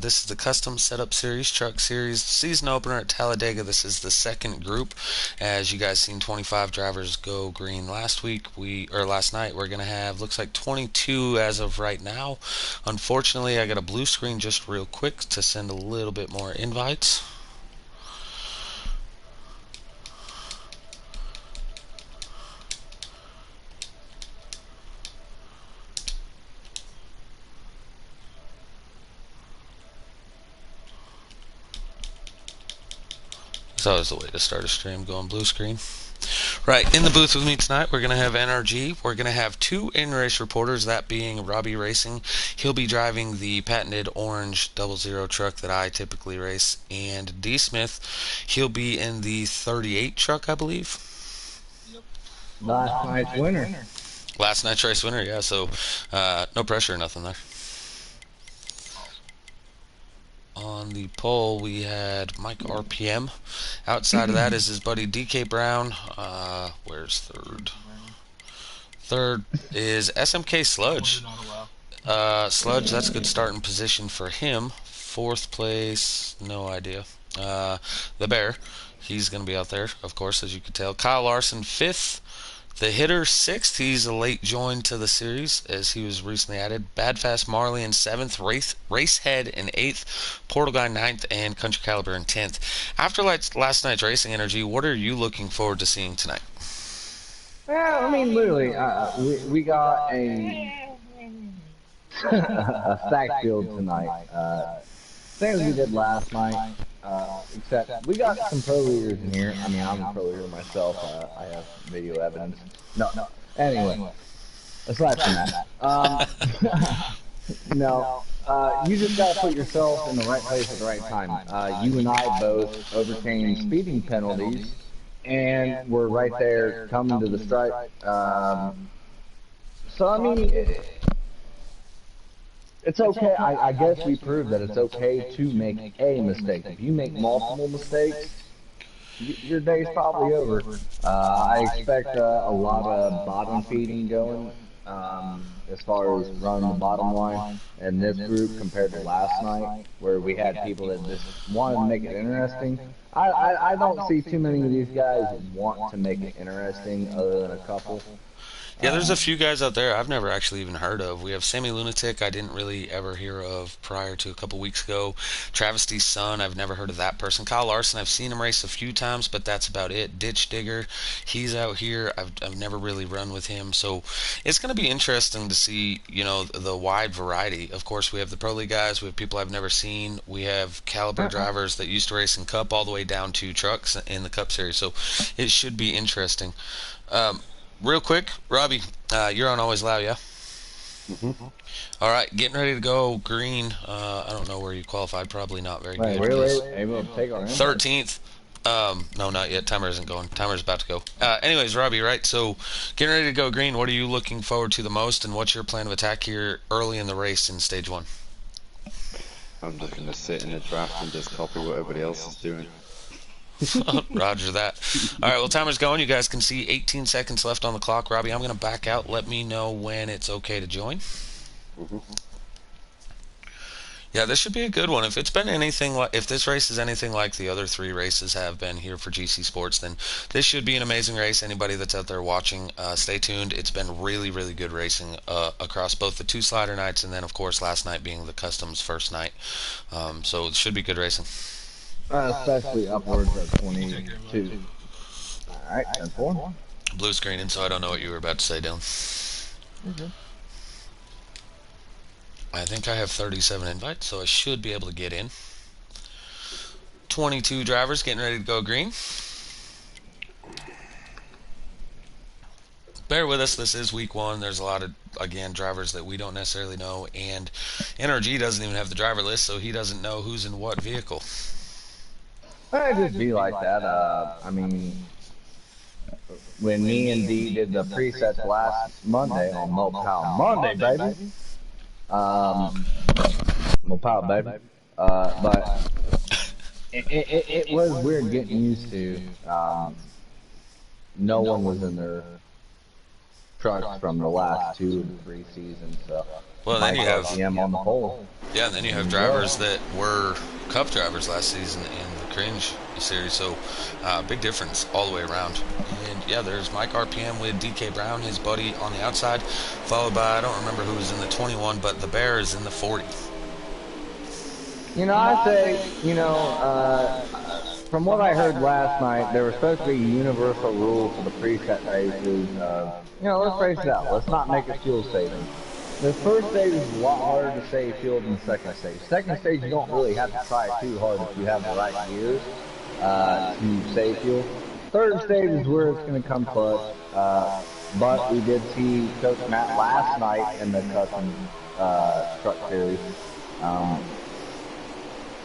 This is the Custom Setup Series, Truck Series, season opener at Talladega. This is the second group. As you guys seen, 25 drivers go green last night. We're gonna have, looks like 22 as of right now. Unfortunately, I got a blue screen just real quick to send a little bit more invites. It's always the way to start a stream, going blue screen. Right, in the booth with me tonight, we're going to have NRG. We're going to have two in-race reporters, that being Robbie Racing. He'll be driving the patented orange 00 truck that I typically race. And D. Smith, he'll be in the 38 truck, I believe. Last night's winner. Last night's race winner, yeah, so no pressure or nothing there. On the pole, we had Mike RPM. Outside of that is his buddy DK Brown. Where's third? Third is SMK Sludge. Sludge, that's a good starting position for him. Fourth place, no idea. The Bear, he's going to be out there, of course, as you can tell. Kyle Larson, fifth. The Hitter, sixth. He's a late join to the series as he was recently added. Bad Fast Marley in seventh. Racehead in eighth. Portal Guy ninth. And Country Caliber in 10th. After last night's racing energy, what are you looking forward to seeing tonight? Well, I mean, literally, we got a stack field tonight. Same as we did last night, except we got some pro leaders in here. I mean, I'm a pro leader myself. I have video evidence. No. Anyway, aside from that, no. You just got to put yourself in the right place at the right time. You and I both overcame speeding penalties, and we're right there coming to the stripe. So, I mean, it's okay. I guess we proved that it's okay to make a mistake. If you make multiple mistakes, your day's probably over. I expect a lot of bottom feeding going as far as running the bottom line in this group compared to last night, where we had people that just wanted to make it interesting. I don't see too many of these guys want to make it interesting other than a couple. Yeah, there's a few guys out there I've never actually even heard of. We have Sammy Lunatic, I didn't really ever hear of prior to a couple weeks ago. Travesty's son, I've never heard of that person. Kyle Larson, I've seen him race a few times, but that's about it. Ditch Digger, he's out here. I've never really run with him. So it's going to be interesting to see, the wide variety. Of course, we have the Pro League guys. We have people I've never seen. We have caliber drivers that used to race in Cup all the way down to trucks in the Cup Series. So it should be interesting. Real quick, Robbie, you're on Always Loud, yeah? Mm-hmm. All right, getting ready to go green. I don't know where you qualified. Probably not very good. Really? Able to take our 13th. No, not yet. Timer isn't going. Timer's about to go. Anyways, Robbie, right? So, getting ready to go green. What are you looking forward to the most, and what's your plan of attack here early in the race in stage 1? I'm just going to sit in the draft and just copy what everybody else is doing. Roger that. All right, well, timer's going. You guys can see 18 seconds left on the clock. Robbie, I'm going to back out. Let me know when it's okay to join. Mm-hmm. Yeah, this should be a good one. If this race is anything like the other 3 races have been here for GC Sports, then this should be an amazing race. Anybody that's out there watching, stay tuned. It's been really, really good racing across both the 2 slider nights and then, of course, last night being the Customs first night. So it should be good racing. Especially upwards of 22. Alright, 10-4. Blue screening, so I don't know what you were about to say, Dylan. Mm-hmm. I think I have 37 invites, so I should be able to get in. 22 drivers getting ready to go green. Bear with us, this is week 1. There's a lot of, again, drivers that we don't necessarily know, and NRG doesn't even have the driver list, so he doesn't know who's in what vehicle. It just be like that. I mean, when me and Dee did the presets last Monday on Mopal Monday, baby. Mopal, baby. But it was weird getting used to. No one was in their trucks from the last 2 and 3 seasons, so Well, then Mike you have RPM on the pole. yeah, and then you have There you go. drivers that were Cup drivers last season in the Cringe series. So big difference all the way around. And yeah, there's Mike RPM with DK Brown, his buddy, on the outside, followed by I don't remember who was in the 21, but the Bear is in the 40. I say, from what I heard last night, there was supposed to be a universal rule for the preset races of, let's race it out. Let's not make it fuel saving. The first stage is a lot harder to save fuel than the second stage. Second stage, you don't really have to try too hard if you have the right gears to save fuel. Third stage is where it's going to come clutch. But we did see Coach Matt last night in the custom truck series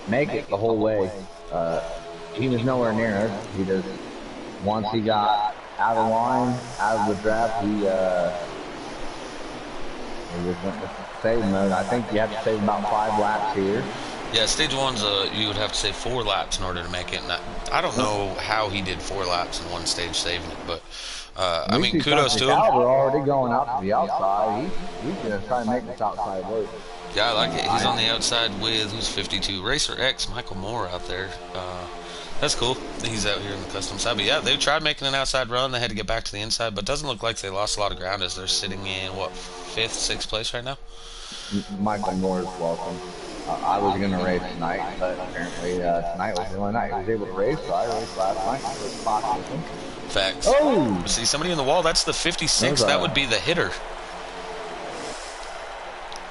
make it the whole way. He was nowhere near us. He just, once he got out of line, out of the draft, he just went to save mode. I think you have to save about 5 laps here. Yeah, stage one's you would have to save 4 laps in order to make it. And I don't know how he did 4 laps in one stage saving it, but I mean, kudos to him. We're already going out to the outside. He's going to try and make this outside work. Yeah, I like it. He's on the outside with, who's 52? Racer X, Michael Moore out there. That's cool. He's out here in the custom side. But yeah, they tried making an outside run. They had to get back to the inside, but it doesn't look like they lost a lot of ground as they're sitting in, what, 5th, 6th place right now? Michael Moore is welcome. I was going to race tonight, but apparently tonight was the only night I was able to race, so I raced last night and was spots with him. Facts. Oh! See, somebody in the wall, that's the 56. That would be the hitter.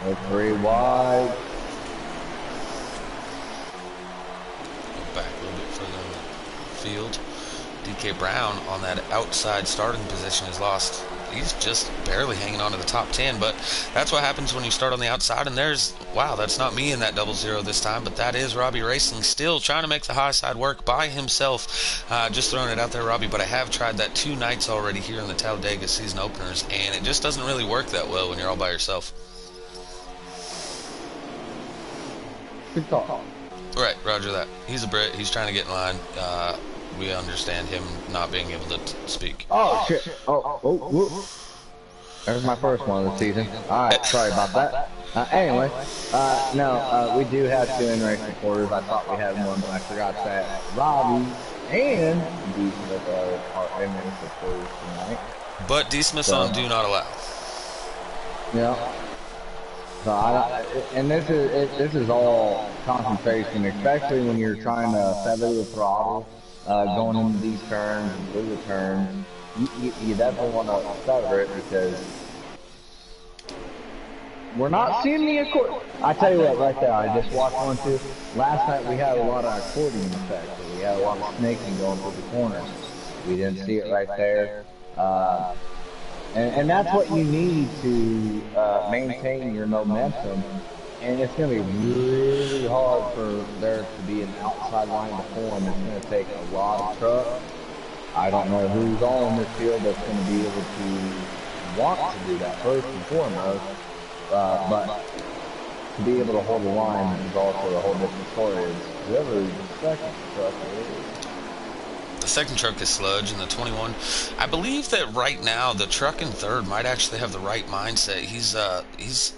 That's 3 wide. Go back a little bit further in the field. DK Brown on that outside starting position is lost. He's just barely hanging on to the top 10, but that's what happens when you start on the outside. And there's, wow, that's not me in that 00 this time, but that is Robbie Racing, still trying to make the high side work by himself. Just throwing it out there, Robbie, but I have tried that 2 nights already here in the Talladega season openers, and it just doesn't really work that well when you're all by yourself. Good call. Right, roger that. He's a Brit. He's trying to get in line. We understand him not being able to speak. Oh, shit. Oh. There's my first one of the season. All right, sorry about that. Anyway, no, we do have 2 in-race reporters. I thought we had one, but I forgot that Robbie and D Smith are in-race reporters tonight. But D Smith's on Do Not Allow. Yeah. So and this is all concentration, especially when you're trying to feather the throttle, going into these turns and through the turns. You definitely want to feather it because we're not seeing the accordion. I tell you what, right there, I just watched one too. Last night we had a lot of accordion effect. We had a lot of snaking going through the corners. We didn't see it right there. And that's what you need to maintain your momentum. And it's going to be really hard for there to be an outside line to form. It's going to take a lot of trucks. I don't know who's on this field that's going to be able to want to do that first and foremost. But to be able to hold the line is also a whole different story. It's whoever the second truck is. The second truck is Sludge, and the 21. I believe that right now the truck in third might actually have the right mindset. He's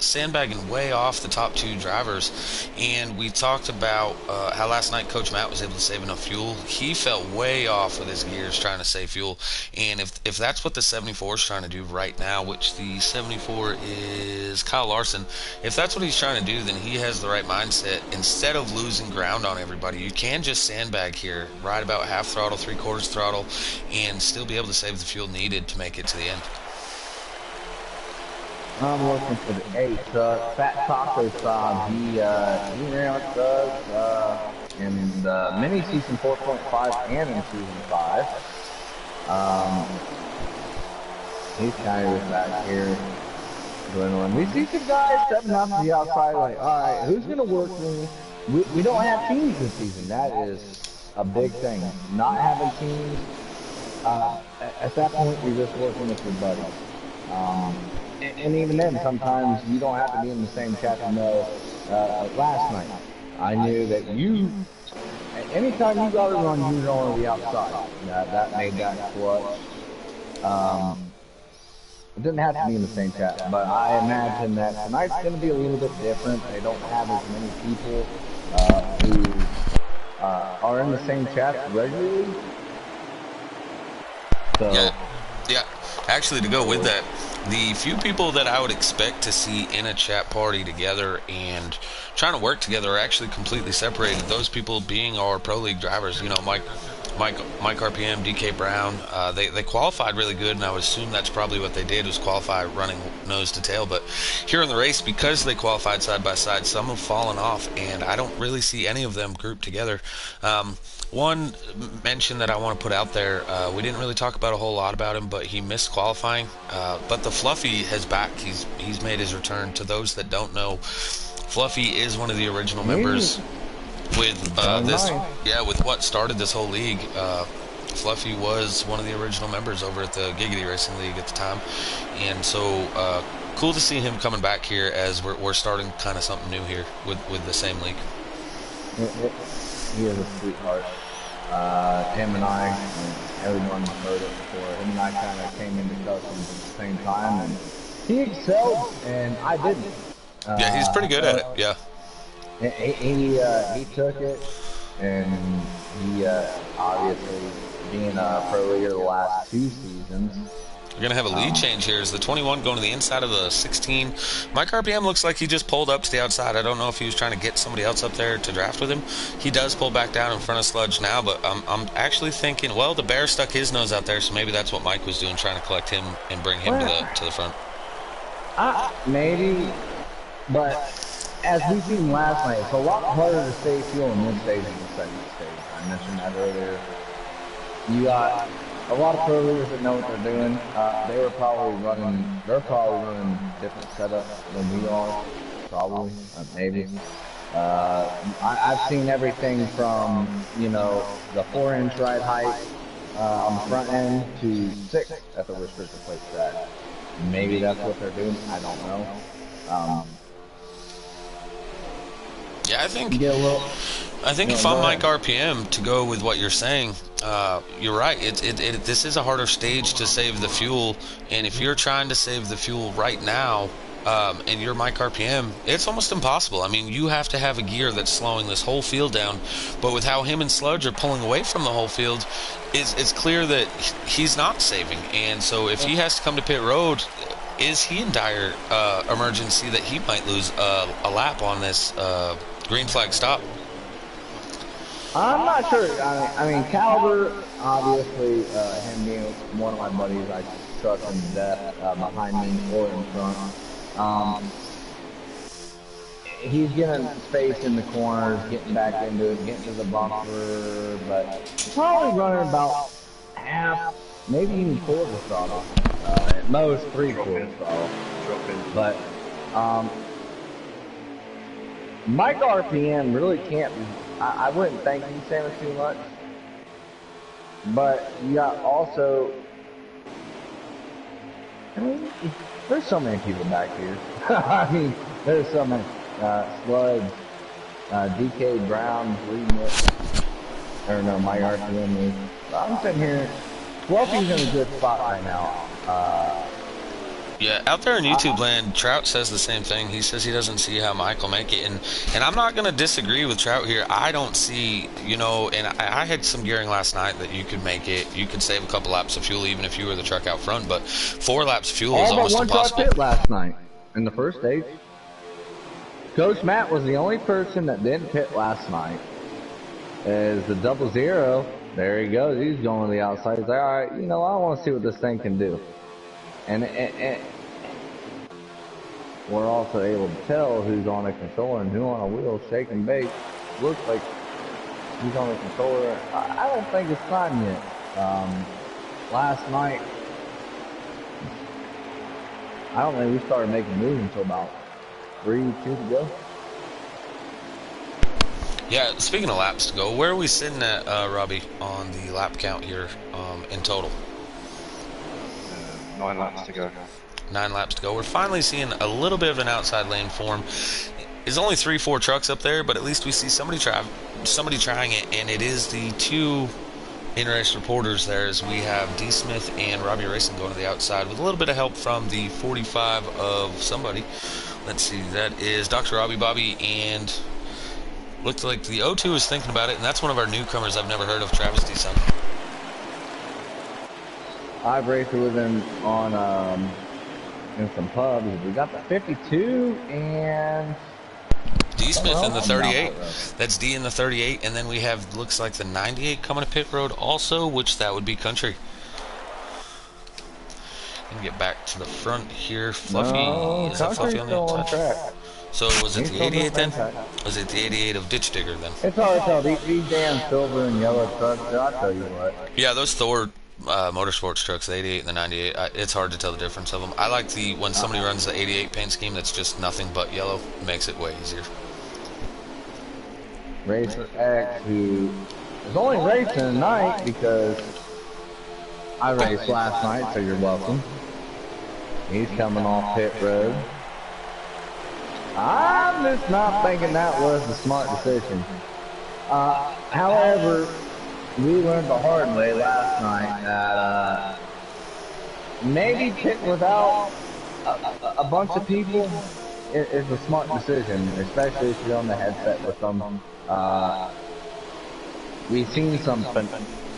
sandbagging way off the top 2 drivers, and we talked about how last night Coach Matt was able to save enough fuel. He felt way off with his gears trying to save fuel, and if that's what the 74 is trying to do right now, which the 74 is Kyle Larson, if that's what he's trying to do, then he has the right mindset. Instead of losing ground on everybody, you can just sandbag here, ride about half throttle, 3/4 throttle, and still be able to save the fuel needed to make it to the end. I'm looking for the 8 truck. Fat Taco Saab. He ran with us in the mini season 4.5 and in season 5. He's kind of back here doing one. We see some guys stepping out to the outside like, all right, who's going to work me? We don't have teams this season. That is a big thing. Not having teams, at that point, you're just working with your buddies. And even then, sometimes you don't have to be in the same chapter. No, last night, I knew that anytime you got to run, you were on the outside. That made that clutch. It doesn't have to be in the same chat, but I imagine that tonight's going to be a little bit different. They don't have as many people who are in the same chats regularly. Yeah, So, yeah. Actually, to go with that, the few people that I would expect to see in a chat party together and trying to work together are actually completely separated. Those people being our pro league drivers. You know, Mike RPM, DK Brown. They qualified really good, and I would assume that's probably what they did was qualify running nose to tail. But here in the race, because they qualified side by side, some have fallen off, and I don't really see any of them grouped together. One mention that I want to put out there, we didn't really talk about a whole lot about him, but he missed qualifying. But the Fluffy has back. He's made his return. To those that don't know, Fluffy is one of the original he's members with done this. nice. Yeah, with what started this whole league. Fluffy was one of the original members over at the Giggity Racing League at the time, and so cool to see him coming back here as we're starting kind of something new here with the same league. He is a sweetheart. Him and I, everyone's heard it before. Him and I kind of came into customs at the same time, and he excelled, and I didn't. Yeah, he's pretty good at it. So Yeah. he took it, and he obviously being a pro leader the last 2 seasons. We're going to have a lead change here. Is the 21 going to the inside of the 16? Mike RPM looks like he just pulled up to the outside. I don't know if he was trying to get somebody else up there to draft with him. He does pull back down in front of Sludge now, but I'm actually thinking, well, the bear stuck his nose out there, so maybe that's what Mike was doing, trying to collect him and bring him to the front. Maybe, but as we've seen last night, it's a lot harder to stay fuel in this stage than the second stage. I mentioned that earlier. You got a lot of pro leaders that know what they're doing. They're probably running different setups than we are, probably, maybe. I've seen everything from, the 4-inch ride height on the front end to 6 at the restrictor plate track. Maybe that's what they're doing. I don't know. Yeah, I think You get a little. if I'm Mike RPM, to go with what you're saying, you're right. This is a harder stage to save the fuel, and if you're trying to save the fuel right now, and you're Mike RPM, it's almost impossible. I mean, you have to have a gear that's slowing this whole field down, but with how him and Sludge are pulling away from the whole field, it's clear that he's not saving, and so if he has to come to pit road, is he in dire emergency that he might lose a lap on this green flag stop? I'm not sure. I mean, Caliber, obviously, him being one of my buddies, I trust him to death behind me or in front. He's getting space in the corners, getting back into it, getting to the bumper, but probably running about half, maybe even quarter throttle. At most 3/4 throttle. But Mike RPM really can't. I wouldn't think he's saying too much. But you got also. I mean, there's so many people back here. I mean, there's so many. Sludge, DK Brown, leading it. Or no, Mike RPM is. I'm sitting here. Fluffy's in a good spot right now. Yeah, out there in YouTube land, Trout says the same thing. He says he doesn't see how Mike will make it, and I'm not going to disagree with Trout here. I don't see, and I had some gearing last night that you could make it. You could save a couple laps of fuel even if you were the truck out front, but 4 laps of fuel is almost impossible. Pit last night in the first stage. Coach Matt was the only person that didn't pit last night. As the 00, there he goes. He's going to the outside. He's like, all right, I want to see what this thing can do. And we're also able to tell who's on a controller and who on a wheel, shake and bake. Looks like he's on a controller. I don't think it's time yet. Last night, I don't think we started making moves until about 3 2 to go. Yeah, speaking of laps to go, where are we sitting at, Robbie, on the lap count here in total? 9 laps to go. 9 laps to go. We're finally seeing a little bit of an outside lane form. There's only 3-4 trucks up there, but at least we see somebody trying it, and it is the 2 in-race reporters there is we have D. Smith and Robbie Racing going to the outside with a little bit of help from the 45 of somebody. Let's see, that is Dr. Robbie Bobby, and looked like the O2 is thinking about it, and that's one of our newcomers I've never heard of, Travis D. Son. I've raced with him on in some pubs. We got the 52 and D. Smith in the on down 38. pit road. That's D in the 38, and then we have, looks like the 98 coming to pit road also, which that would be Country. And get back to the front here. Fluffy, No, is that Fluffy Country's on the still on outside? track. So was it He's the still 88 then? doing track. Was it the 88 of Ditch Digger then? It's hard to tell. These damn silver and yellow trucks, I'll tell you what. Yeah, those Thor motorsports trucks, the 88 and the 98, it's hard to tell the difference of them. I like the when somebody runs the 88 paint scheme that's just nothing but yellow. It makes it way easier. Racer X, who is only racing tonight because I raced last night, so you're welcome. He's coming off pit road. I'm just not thinking that was the smart decision. However, we learned the hard way last night that maybe pit without a bunch of people is a smart decision, especially if you're on the headset with them. We've seen some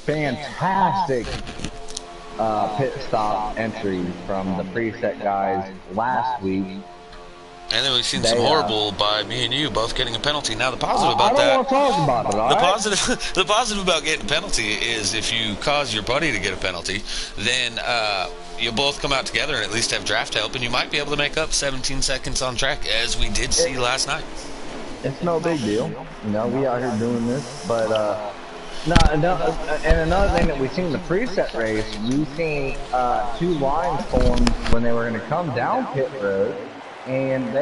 fantastic pit stop entries from the preset guys last week. And then we've seen some horrible by me and you both getting a penalty. Now the positive about I don't that, want to talk about it, all the right? the positive about getting a penalty is if you cause your buddy to get a penalty, then you both come out together and at least have draft help, and you might be able to make up 17 seconds on track, as we did see last night. It's no big deal. You know, we out here doing this, but no, and another thing that we've seen in the preset race, we've seen two lines formed when they were going to come down pit road, and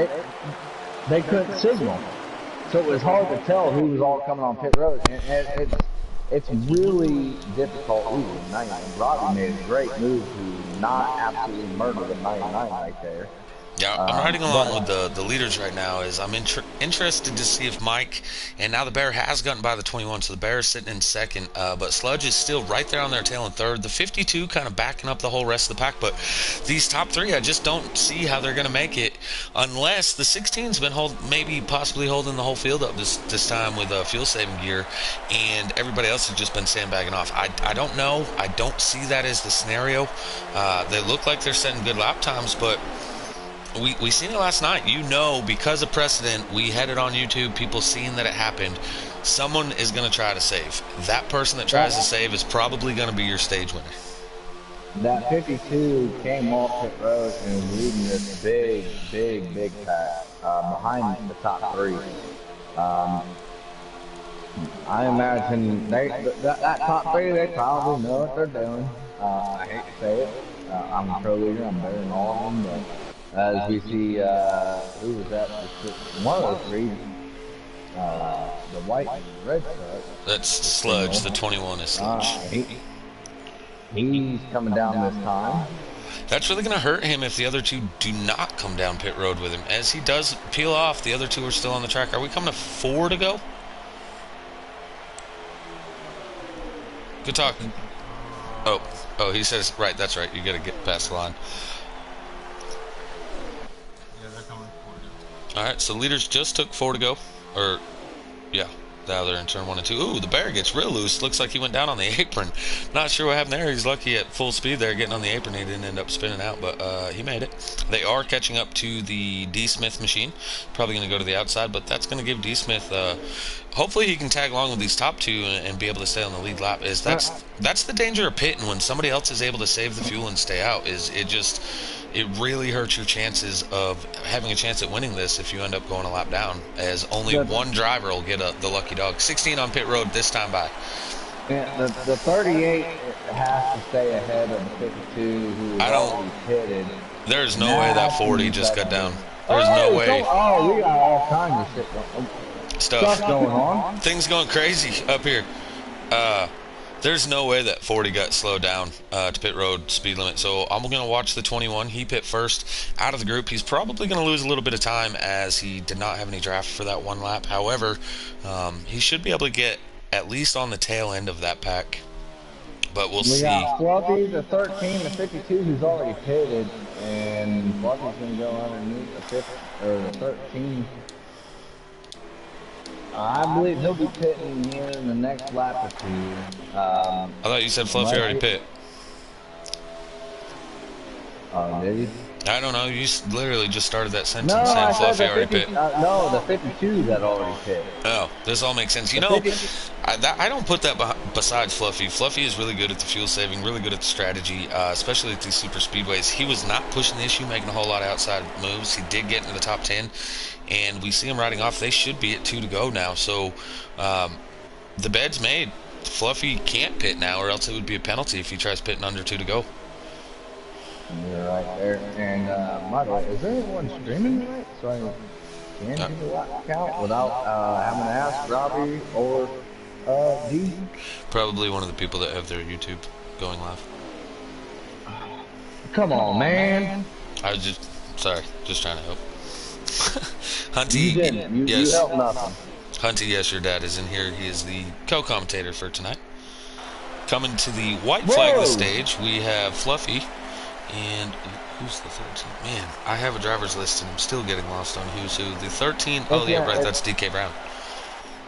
they couldn't signal, so it was hard to tell who was all coming on pit road, and it's really difficult. Ooh, 99. Robbie made a great move to not absolutely murder the 99 right there. Yeah, I'm riding along with the leaders right now. Is I'm interested to see if Mike, and now the Bear has gotten by the 21, so the Bear is sitting in second, but Sludge is still right there on their tail in third. The 52 kind of backing up the whole rest of the pack, but these top three, I just don't see how they're going to make it unless the 16's been possibly holding the whole field up this time with fuel saving gear, and everybody else has just been sandbagging off. I don't know. I don't see that as the scenario. They look like they're setting good lap times, but we seen it last night. You know, because of precedent, we had it on YouTube, people seeing that it happened. Someone is going to try to save. That person that tries to save is probably going to be your stage winner. That 52 came off pit road and was leading this big pack behind the top three. I imagine that top three, they probably know what they're doing. I hate to say it. I'm a pro leader. I'm better than all of them, but as we see, who was that? One of those three, the white and red truck. That's Sludge. The 21 is Sludge. He's coming down this time. That's really going to hurt him if the other two do not come down pit road with him. As he does peel off, the other two are still on the track. Are we coming to 4 to go? Good talk. Oh, he says, right, that's right. You got to get past the line. All right, so leaders just took 4 to go. Or, yeah, now they're in turn 1 and 2. Ooh, the Bear gets real loose. Looks like he went down on the apron. Not sure what happened there. He's lucky at full speed there getting on the apron. He didn't end up spinning out, but he made it. They are catching up to the D. Smith machine. Probably going to go to the outside, but that's going to give D. Smith... hopefully he can tag along with these top two and be able to stay on the lead lap. That's the danger of pitting when somebody else is able to save the fuel and stay out. It really hurts your chances of having a chance at winning this if you end up going a lap down, as only one driver will get the lucky dog. 16 on pit road this time by. Yeah, the 38 has to stay ahead of the 52 who is already pitted. There's no way that 40 just got down. There's no way. We got all kinds of shit stuff going on. Things going crazy up here. There's no way that 40 got slowed down to pit road speed limit. So I'm going to watch the 21. He pit first out of the group. He's probably going to lose a little bit of time as he did not have any draft for that one lap. However, he should be able to get at least on the tail end of that pack. but we'll We see. got Fluffy, the 13, the 52, who's already pitted, and Fluffy's going to go underneath the 50 or the 13. I believe he'll be pitting here in the next lap or two. I thought you said Fluffy Might already be. pit. Oh, did he? I don't know. You literally just started that No, sentence saying I said Fluffy the already 50. pit. No, the 52 that already pit. Oh, this all makes sense. You The know, 50. I don't put that besides Fluffy. Fluffy is really good at the fuel saving, really good at the strategy, especially at these super speedways. He was not pushing the issue, making a whole lot of outside moves. He did get into the top 10, and we see him riding off. They should be at 2 to go now. So the bed's made. Fluffy can't pit now, or else it would be a penalty if he tries pitting under 2 to go. You're right there. And by the way, is there anyone streaming tonight? So I can do the lap count without having to ask Robbie or D? Probably one of the people that have their YouTube going live. Come on, man. I was just trying to help. Hunty, You didn't. You yes. helped nothing. Hunty, yes, your dad is in here. He is the co-commentator for tonight. Coming to the white flag of the stage, we have Fluffy. And who's the 13? Man, I have a driver's list and I'm still getting lost on who's who. The 13, oh yeah, right, that's DK Brown.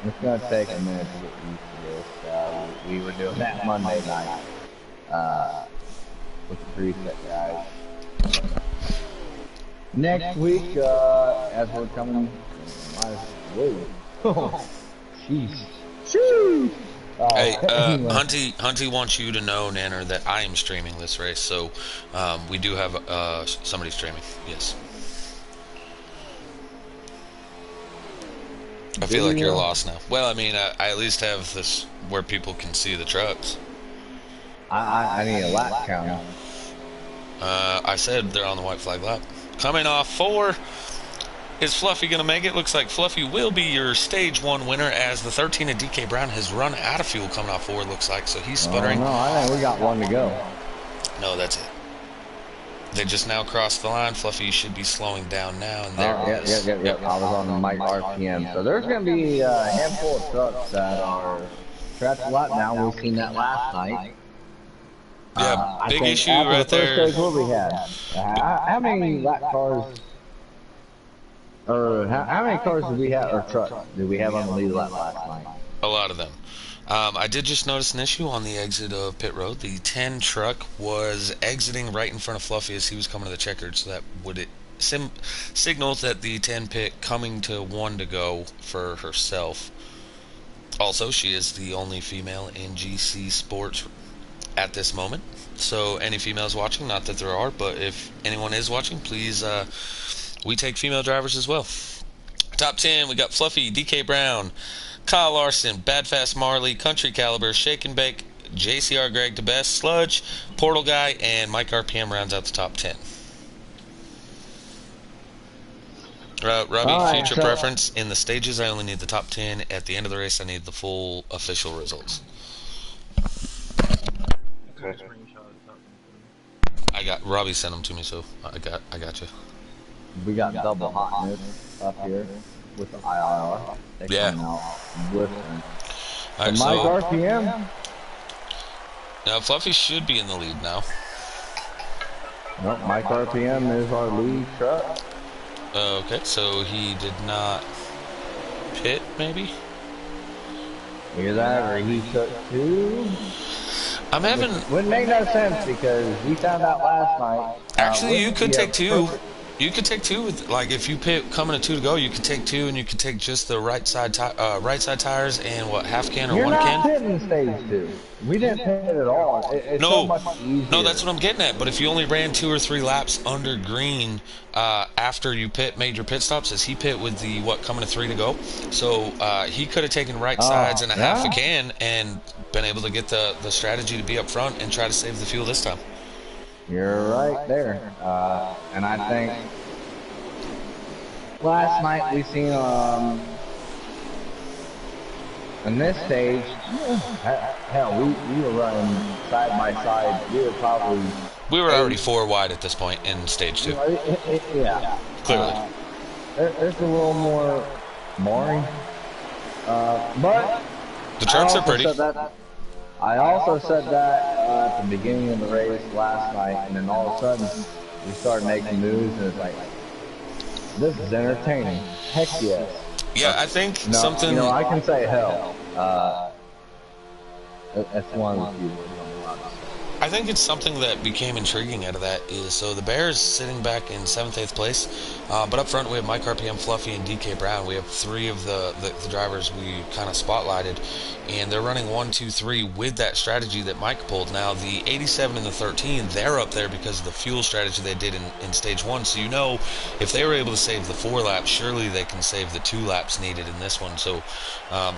It's going to take a minute to get used to this. We were doing that Monday night with the preset guys. Next week, as we're coming, whoa, jeez. Hey, Anyway. Hunty wants you to know, Nanner, that I am streaming this race, so we do have somebody streaming. Yes. I feel like you're lost now. Well, I mean, I at least have this where people can see the trucks. I need a lap count. I said they're on the white flag lap. Coming off 4. Is Fluffy going to make it? Looks like Fluffy will be your stage 1 winner, as the 13 of DK Brown has run out of fuel coming off 4, looks like, so he's sputtering. No, I think we got 1 to go. No, that's it. They just now crossed the line. Fluffy should be slowing down now, and there he is. Yep. I was on the mic RPM. So there's going to be a handful of trucks that are trapped a lot now. We've seen that last night. Yeah, big issue after right the first there. stage, what we had? How many lap cars, or how many cars did we have, or trucks did we have on the lead lap last night? A lot of them. I did just notice an issue on the exit of pit road. The 10 truck was exiting right in front of Fluffy as he was coming to the checkered, so that would signals that the 10 pit coming to 1 to go for herself. Also, she is the only female in GC Sports at this moment. So any females watching, not that there are, but if anyone is watching, please, we take female drivers as well. Top 10, we got Fluffy, DK Brown, Kyle Larson, Bad Fast Marley, Country Caliber, Shake and Bake, JCR Greg DeBest, Sludge, Portal Guy, and Mike RPM rounds out the top 10. Robbie, future preference, in the stages I only need the top 10. At the end of the race I need the full official results. Okay. Robbie sent them to me, so I got you. We got double hotness up here with the IR. They come out whistling. All right, Mike so RPM. now Fluffy should be in the lead now. Nope, Mike RPM is our lead truck. Okay, so he did not pit, maybe? Either that or he took 2. I'm having... Wouldn't make no sense because we found out last night. Actually, you could take 2. You could take 2 with, like, if you pit coming to 2 to go, you could take 2 and you could take just the right side tires and what, half can or You're 1 not can? pitting stage 2. We didn't pit at all. It's so much easier. No, that's what I'm getting at. But if you only ran 2 or 3 laps under green after you made your pit stops, as he pit with the coming to 3 to go, so he could have taken right sides and a half a can and been able to get the strategy to be up front and try to save the fuel this time. You're right there. And I think last night we seen in this stage, hell, we were running side by side. We were already 4 wide at this point in stage 2. Yeah. Clearly. It's a little more boring. But the trucks are pretty. I also said that at the beginning of the race last night, and then all of a sudden we started making moves, and it's like, this is entertaining. Heck yes. Yeah, I think something. I can say hell. That's one of the few words I'm allowed to say. I think it's something that became intriguing out of that is so the Bears sitting back in 7th, 8th place, but up front we have Mike RPM, Fluffy, and DK Brown. We have three of the drivers we kind of spotlighted, and they're running 1, 2, 3 with that strategy that Mike pulled. Now the 87 and the 13, they're up there because of the fuel strategy they did in stage one. So if they were able to save the 4 laps, surely they can save the 2 laps needed in this one. So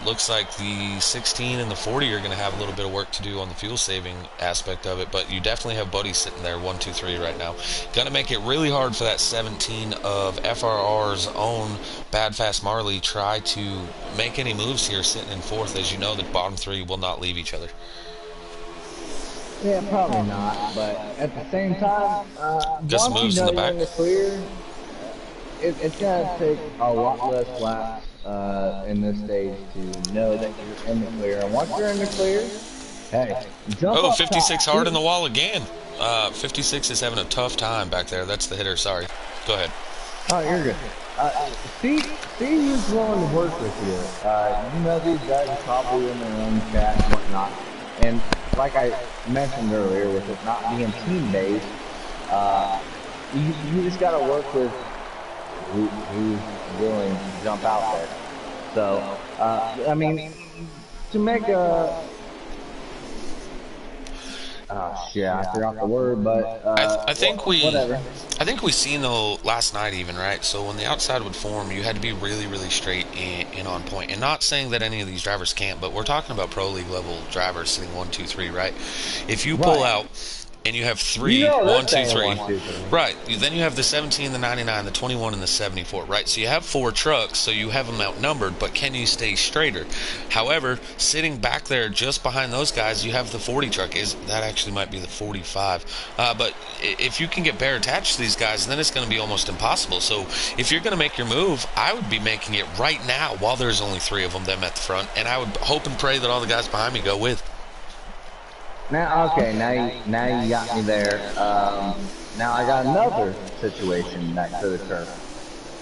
looks like the 16 and the 40 are going to have a little bit of work to do on the fuel saving aspect of it, but you definitely have Buddy sitting there 1, 2, 3 right now. Gonna make it really hard for that 17 of FRR's own Bad Fast Marley try to make any moves here sitting in 4th. As you know, the bottom 3 will not leave each other. Yeah, probably not. But at the same time, Got some once moves you in know the you're back. in the clear, it's gonna take a lot less laps in this stage to know that you're in the clear. And once you're in the clear, hey, jump Oh, up 56 top. hard in the wall again. 56 is having a tough time back there. That's the hitter. Sorry. Go ahead. Oh, you're good. See who's willing to work with you. You know these guys are probably in their own chat and whatnot. And like I mentioned earlier, with it not being team-based, you just got to work with who's willing to jump out there. So, I mean, to make a... Oh, shit, I forgot the word, but I think whatever. I think we seen though last night even, right? So when the outside would form, you had to be really, really straight and on point. And not saying that any of these drivers can't, but we're talking about pro league level drivers sitting 1, 2, 3, right? If you pull Right. out and you have You three, know one, this two, ain't a three, 1, 2, 3. right? Then you have the 17, the 99, the 21, and the 74, right? So you have 4 trucks, so you have them outnumbered, but can you stay straighter? However, sitting back there just behind those guys, you have the 40 truck. That actually might be the 45? But if you can get bare attached to these guys, then it's going to be almost impossible. So if you're going to make your move, I would be making it right now while there's only 3 of them at the front, and I would hope and pray that all the guys behind me go with. Now, okay, now you got me there. Now I got another situation that could occur.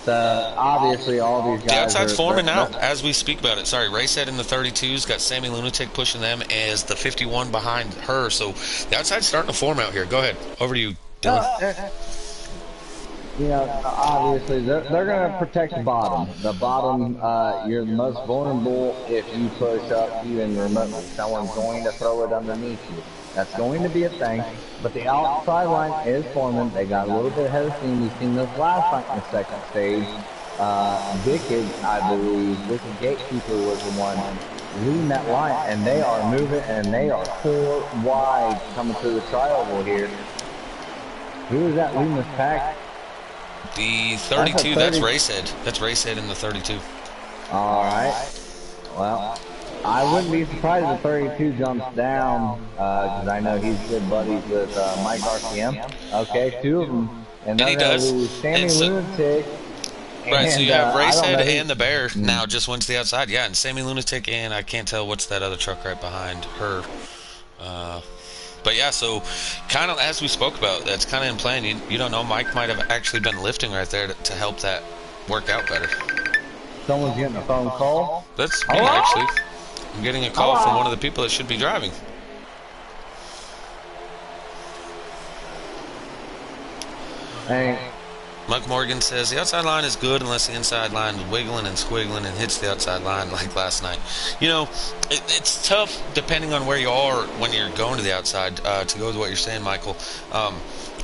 So obviously, all these The guys outside's are. forming now as we speak about it. Sorry, Racehead in the 32's got Sammy Lunatic pushing them as the 51 behind her. So the outside's starting to form out here. Go ahead. Over to you, Dylan. Obviously, they're going to protect the bottom. The bottom, you're the most vulnerable if you push up even remotely. Someone's going to throw it underneath you. That's going to be a thing. But the outside line is forming. They got a little bit ahead of steam. We've seen this last night in the second stage. Wicked, I believe, Wicked Gatekeeper was the one leading that line, and they are moving, and they are 4 wide coming through the triangle here. Who is that leading this pack? The 32, that's Racehead. That's Racehead in the 32. All right. Well, I wouldn't be surprised if 32 jumps down because I know he's good buddies with Mike RCM. Okay, 2 of them. And he they're going to does. lose Sammy And so- Lunatic. Right, so you have I don't know Racehead who- and the Bear now just went to the outside. Yeah, and Sammy Lunatic and I can't tell what's that other truck right behind her. But yeah, so kind of as we spoke about, that's kind of in plan. You don't know, Mike might have actually been lifting right there to help that work out better. Someone's getting a phone call. That's me, Hello? actually. I'm getting a call Hello? from one of the people that should be driving. Hey, Mike Morgan says the outside line is good unless the inside line is wiggling and squiggling and hits the outside line like last night. You know, it's tough depending on where you are when you're going to the outside. To go with what you're saying, Michael,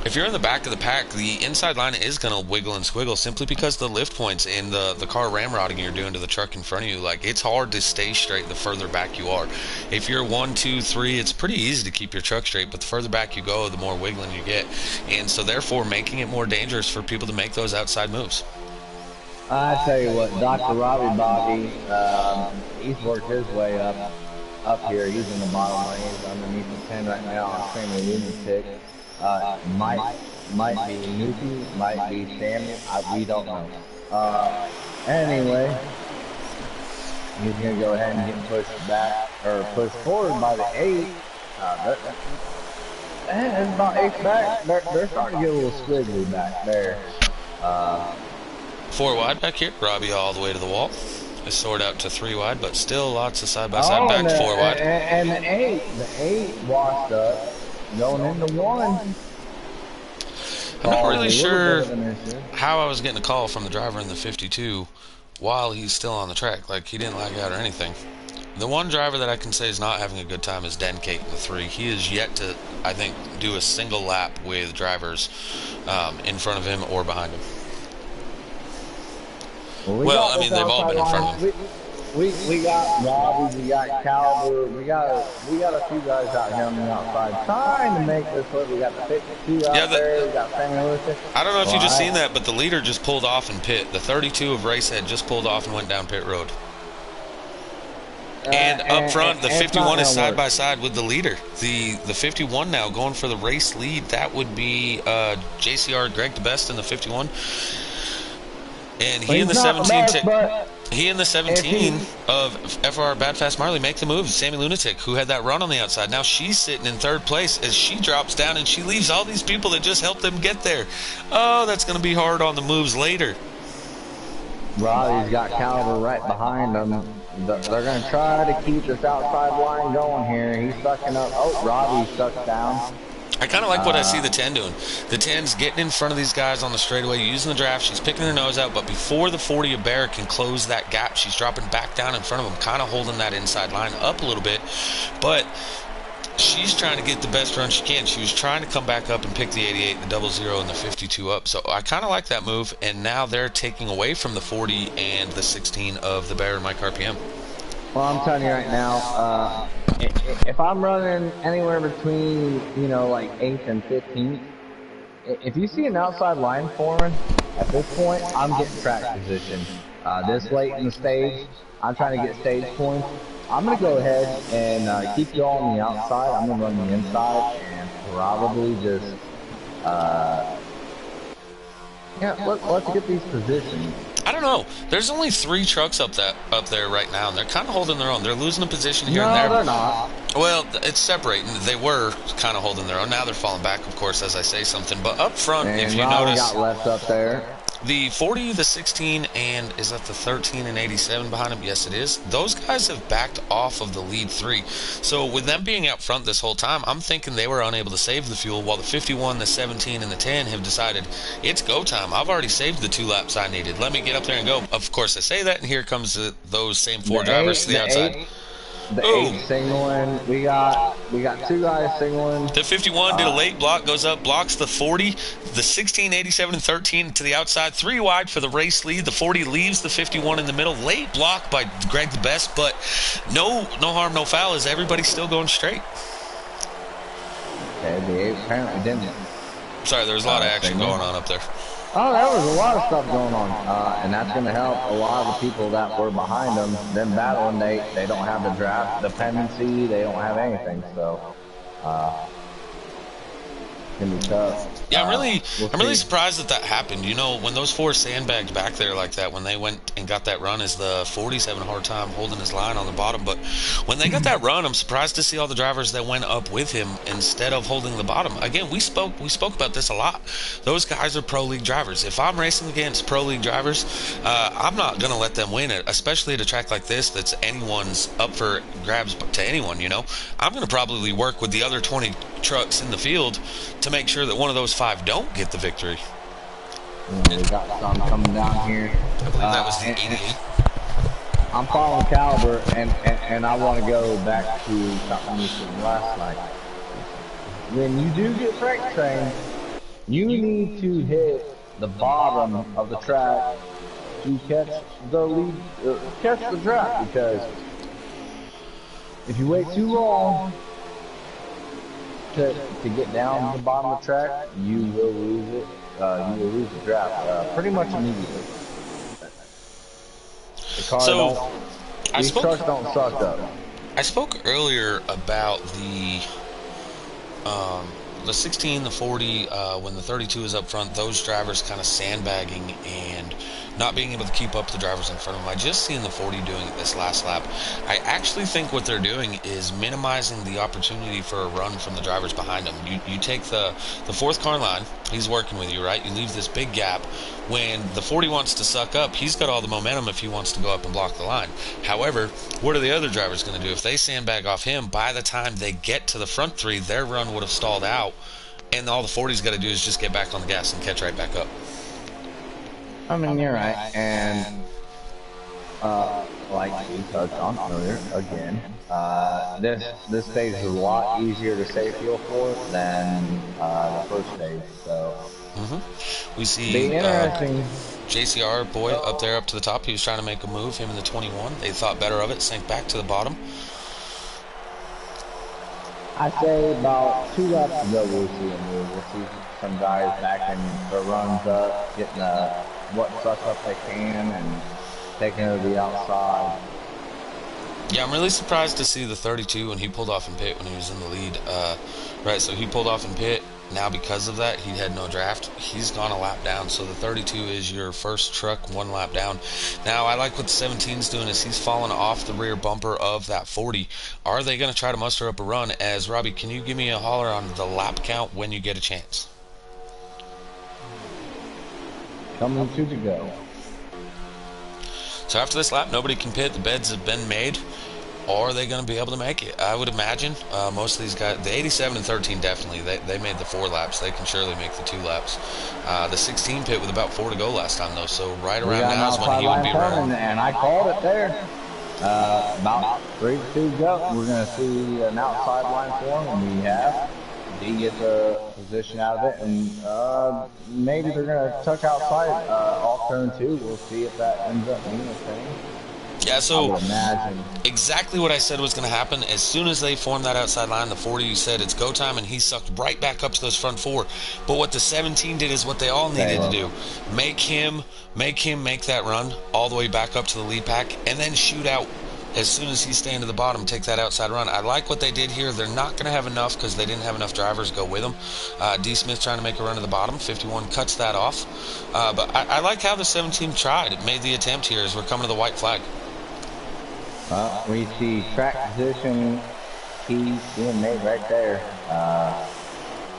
if you're in the back of the pack, the inside line is going to wiggle and squiggle simply because the lift points and the car ramrodding you're doing to the truck in front of you. Like, it's hard to stay straight the further back you are. If you're 1, 2, 3, it's pretty easy to keep your truck straight, but the further back you go, the more wiggling you get. And so therefore making it more dangerous for people to make those outside moves. I tell you what, Dr. Robbie Bobby, he's worked his way up here. He's in the bottom lane. He's underneath the 10 right now on Sammy Lunatic. Might be Nuki, might be Sammy. We don't know. Anyway, he's gonna go ahead and get pushed back. or pushed forward by the 8, it's about 8 back. They're starting to get a little squiggly back there. Uh, 4 wide back here. Robbie all the way to the wall. I sort out to 3 wide, but still lots of side-by-side oh, back to 4 wide. and the eight washed up going into 1. I'm not Caused really a little bit sure of an issue. how I was getting a call from the driver in the 52 while he's still on the track. Like, he didn't lag out or anything. The one driver that I can say is not having a good time is Denkate in the 3. He is yet to, I think, do a single lap with drivers in front of him or behind him. Well, I mean, they've all been in front of him. We got Robbie, we got Calver, we got a few guys out here on the outside trying to make this look. We got the 52 out there, we got Fanny Lewis. I don't know if you just seen that, but the leader just pulled off in pit. The 32 of Racehead just pulled off and went down pit road. And up front, the 51 is side by side with the leader. The 51 now going for the race lead. That would be JCR Greg DeBest in the 51. And he in the 17. He and the 17 of FR Bad Fast Marley make the move. Sammy Lunatic, who had that run on the outside. Now she's sitting in 3rd place as she drops down and she leaves all these people that just helped them get there. Oh, that's going to be hard on the moves later. Robbie's got Calver right behind him. They're going to try to keep this outside line going here. He's sucking up. Oh, Robbie sucks down. I kind of like what I see the 10 doing. The 10's getting in front of these guys on the straightaway, using the draft. She's picking her nose out, but before the 40 of Bear can close that gap, she's dropping back down in front of him, kind of holding that inside line up a little bit. But she's trying to get the best run she can. She was trying to come back up and pick the 88, the 00, and the 52 up. So I kind of like that move, and now they're taking away from the 40 and the 16 of the Bear and Mike RPM. Well, I'm telling you right now, if I'm running anywhere between, like 8th and 15th, if you see an outside line forming, at this point, I'm getting track position. This late in the stage, I'm trying to get stage points. I'm going to go ahead and keep you all on the outside. I'm going to run the inside and probably just, let's get these positions. I don't know. There's only 3 trucks up there right now, and they're kind of holding their own. They're losing a position here and there. No, they're not. Well, it's separating. They were kind of holding their own. Now they're falling back, of course, as I say something. But up front, and if you Rob notice, got left up there. The 40, the 16, and is that the 13 and 87 behind him? Yes, it is. Those guys have backed off of the lead 3. So with them being out front this whole time, I'm thinking they were unable to save the fuel, while the 51, the 17, and the 10 have decided it's go time. I've already saved the 2 laps I needed. Let me get up there and go. Of course, I say that, and here comes those same 4 drivers to the outside. The 8 signaling. We got 2 guys signaling. The 51 did a late block, goes up, blocks the 40, the 16, 87, and 13 to the outside, 3 wide for the race lead. The 40 leaves the 51 in the middle. Late block by Greg the Best, but no harm, no foul, as everybody's still going straight. Okay, the 8 apparently didn't. Sorry, there was a lot of action going on up there. Oh, there was a lot of stuff going on, and that's going to help a lot of the people that were behind them battling. They don't have the draft dependency, they don't have anything, so it's going to be tough. Yeah, I'm really surprised that happened. You know, when those 4 sandbagged back there like that, when they went and got that run, as the 40's having a hard time holding his line on the bottom. But when they got that run, I'm surprised to see all the drivers that went up with him instead of holding the bottom. Again, we spoke about this a lot. Those guys are pro league drivers. If I'm racing against pro league drivers, I'm not going to let them win it, especially at a track like this that's anyone's up for grabs to anyone, you know. I'm going to probably work with the other 20 trucks in the field to make sure that one of those 5 don't get the victory. We got some coming down here. I believe that was the 88. I'm following Caliber, and I want to go back to something you said last night. When you do get freight trained, you need to hit the bottom of the track to catch the lead, catch the draft, because if you wait too long to get down to the bottom of the track, you will lose it. You will lose the draft pretty much immediately. The car these trucks don't suck up. I spoke earlier about the 16, the 40, when the 32 is up front, those drivers kind of sandbagging and not being able to keep up the drivers in front of them. I just seen the 40 doing it this last lap. I actually think what they're doing is minimizing the opportunity for a run from the drivers behind them. You take the fourth car line, he's working with you, right? You leave this big gap. When the 40 wants to suck up, he's got all the momentum if he wants to go up and block the line. However, what are the other drivers going to do? If they sandbag off him, by the time they get to the front three, their run would have stalled out, and all the 40's got to do is just get back on the gas and catch right back up. I mean, you're right, and like we touched on earlier, again, this stage is a lot easier to save fuel for than the first stage. So we see be interesting. JCR boy up there up to the top. He was trying to make a move. Him in the 21. They thought better of it. Sank back to the bottom. I say about 2 laps ago we'll see a move. We'll see some guys backing their runs up, getting what suck up they can, and taking over the outside. Yeah, I'm really surprised to see the 32 when he pulled off in pit when he was in the lead. Right, so he pulled off in pit. Now because of that, he had no draft. He's gone a lap down, so the 32 is your first truck 1 lap down. Now, I like what the 17's doing is he's falling off the rear bumper of that 40. Are they going to try to muster up a run? As Robbie, can you give me a holler on the lap count when you get a chance? Coming to the go. So after this lap, nobody can pit. The beds have been made. Are they going to be able to make it? I would imagine most of these guys, the 87 and 13 definitely, they made the 4 laps. They can surely make the 2 laps. The 16 pit with about 4 to go last time, though, so right around now is when he would be running. And I called it there. About 3 to 2 go. We're going to see an outside line for him, and we have. D gets a position out of it, and maybe they're going to tuck outside off turn 2. We'll see if that ends up being a thing. Yeah, so exactly what I said was going to happen. As soon as they formed that outside line, the 40 said it's go time, and he sucked right back up to those front 4. But what the 17 did is what they all needed to do: make him make that run all the way back up to the lead pack, and then shoot out as soon as he's staying to the bottom, take that outside run. I like what they did here. They're not going to have enough because they didn't have enough drivers go with them. D. Smith trying to make a run to the bottom. 51 cuts that off. But I like how the 17 tried. It made the attempt here as we're coming to the white flag. We see track position keys being made right there.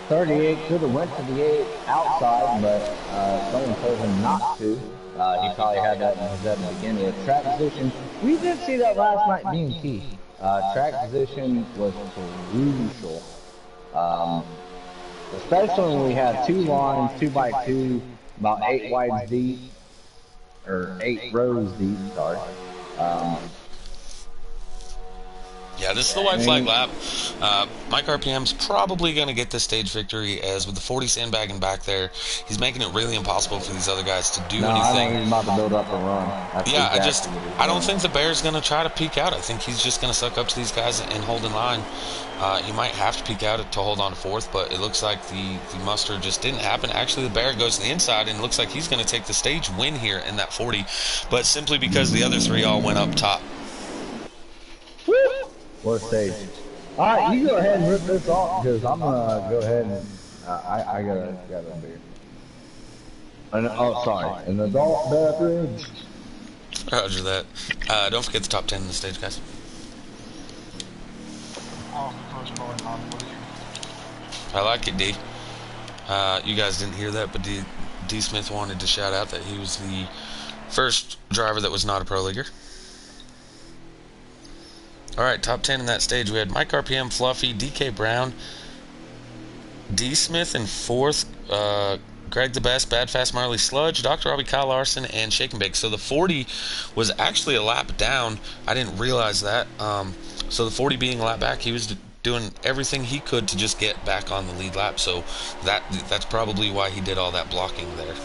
38 could have went to the 8 outside, but someone told him not to. He probably had that in his head to begin with. Track position, we did see that last night being key. Track position was crucial. Especially when we had 2 lines, 2x2, about 8 wides deep, or 8 rows deep, sorry. Yeah, this is the white flag lap. Mike RPM's probably going to get this stage victory, as with the 40 sandbagging back there, he's making it really impossible for these other guys to do anything. I think he's about to build up a run. I don't think the Bear's going to try to peek out. I think he's just going to suck up to these guys and hold in line. He might have to peek out to hold on to 4th, but it looks like the muster just didn't happen. Actually, the Bear goes to the inside, and it looks like he's going to take the stage win here in that 40, but simply because the other 3 all went up top. Woo! What stage? All right, you go ahead and rip this off, because I'm gonna go ahead and I got a beer. Sorry, an adult beverage. Roger that. Don't forget the top 10 in the stage, guys. I like it, D. You guys didn't hear that, but D. Smith wanted to shout out that he was the first driver that was not a pro leaguer. Alright, top 10 in that stage. We had Mike RPM, Fluffy, DK Brown, D. Smith in 4th, Greg the Best, Bad Fast Marley Sludge, Dr. Robbie, Kyle Larson, and Shake and Bake. So the 40 was actually a lap down. I didn't realize that. So the 40 being a lap back, he was doing everything he could to just get back on the lead lap. So that's probably why he did all that blocking there.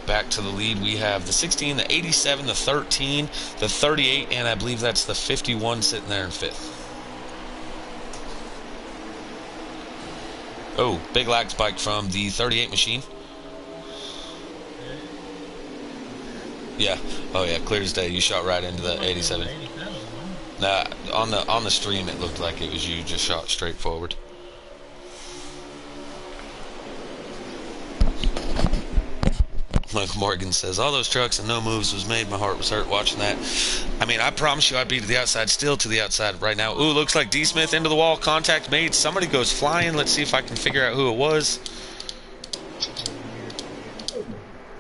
Back to the lead, we have the 16, the 87, the 13, the 38, and I believe that's the 51 sitting there in 5th. Oh, big lag spike from the 38 machine. Yeah. Oh, yeah, clear as day. You shot right into the 87. Nah, on the stream it looked like it was you just shot straight forward. Michael Morgan says, all those trucks and no moves was made. My heart was hurt watching that. I mean, I promise you I'd be to the outside, still to the outside right now. Ooh, looks like D. Smith into the wall. Contact made. Somebody goes flying. Let's see if I can figure out who it was.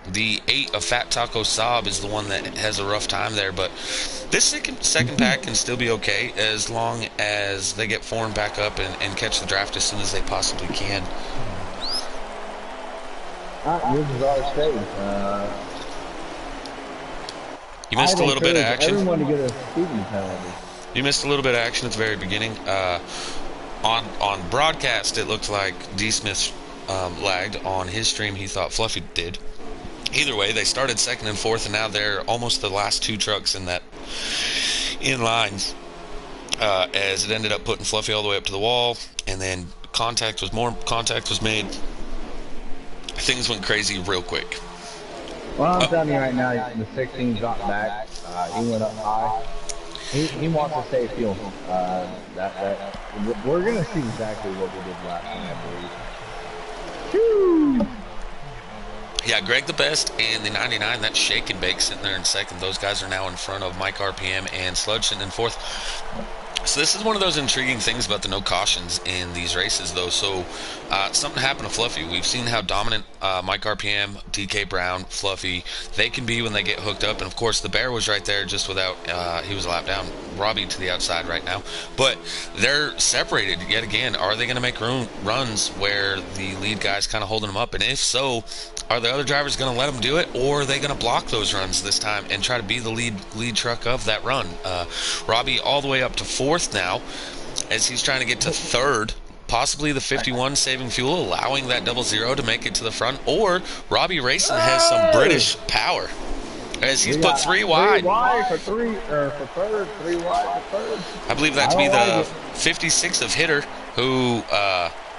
The 8 of Fat Taco Saab is the one that has a rough time there, but this second pack can still be okay as long as they get formed back up and catch the draft as soon as they possibly can. This is our stage. You missed a little bit of action. Everyone to get a speeding penalty. You missed a little bit of action at the very beginning. On broadcast, it looked like D. Smith lagged. On his stream, he thought Fluffy did. Either way, they started second and fourth, and now they're almost the last 2 trucks in lines. As it ended up putting Fluffy all the way up to the wall, and then contact was made. Things went crazy real quick. Well, I'm telling you right now, the 16 dropped back. He went up high. He wants to stay fuel. We're gonna see exactly what we did last time, I believe. Woo! Yeah, Greg the Best and the 99, that's Shake and Bake sitting there in second. Those guys are now in front of Mike RPM and Sludge sitting in fourth. So this is one of those intriguing things about the no cautions in these races, though. So something happened to Fluffy. We've seen how dominant Mike RPM, DK Brown, Fluffy, they can be when they get hooked up. And, of course, the Bear was right there just without he was a lap down. Robbie to the outside right now. But they're separated yet again. Are they going to make runs where the lead guy's kind of holding them up? And if so, are the other drivers going to let them do it, or are they going to block those runs this time and try to be the lead truck of that run? Robbie all the way up to fourth now as he's trying to get to third. Possibly the 51 saving fuel, allowing that 00 to make it to the front. Or Robbie Racing has some British power as he's put 3 wide. 3 wide for third. 3 wide for third. I believe that to be the 56 of Hitter, who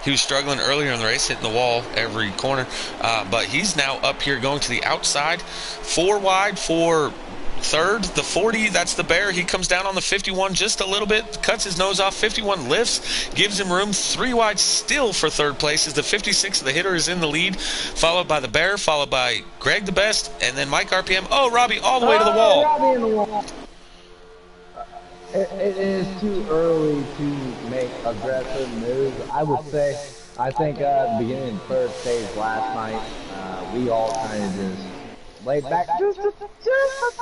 he was struggling earlier in the race, hitting the wall every corner. But he's now up here going to the outside. 4 wide for third. The 40, that's the Bear. He comes down on the 51 just a little bit, cuts his nose off. 51 lifts, gives him room. 3 wide still for third place as the 56 of the Hitter is in the lead, followed by the Bear, followed by Greg the Best, and then Mike RPM. Oh, Robbie all the way to the wall. Robbie in the wall. It is too early to make aggressive moves. I would say, I think at the beginning of the third stage last night, we all kind of just laid back just a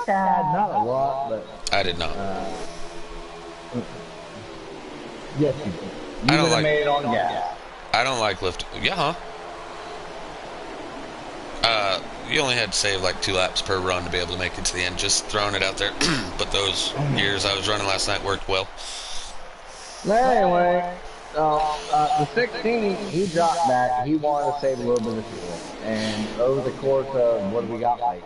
tad, not a lot, but I did not. Yes, you did. You would have made it on gas. I don't like lift. Yeah, huh? You only had to save like 2 laps per run to be able to make it to the end. Just throwing it out there. But those gears I was running last night worked well. Anyway, the 16, he dropped back. He wanted to save a little bit of fuel. And over the course of, what do we got, like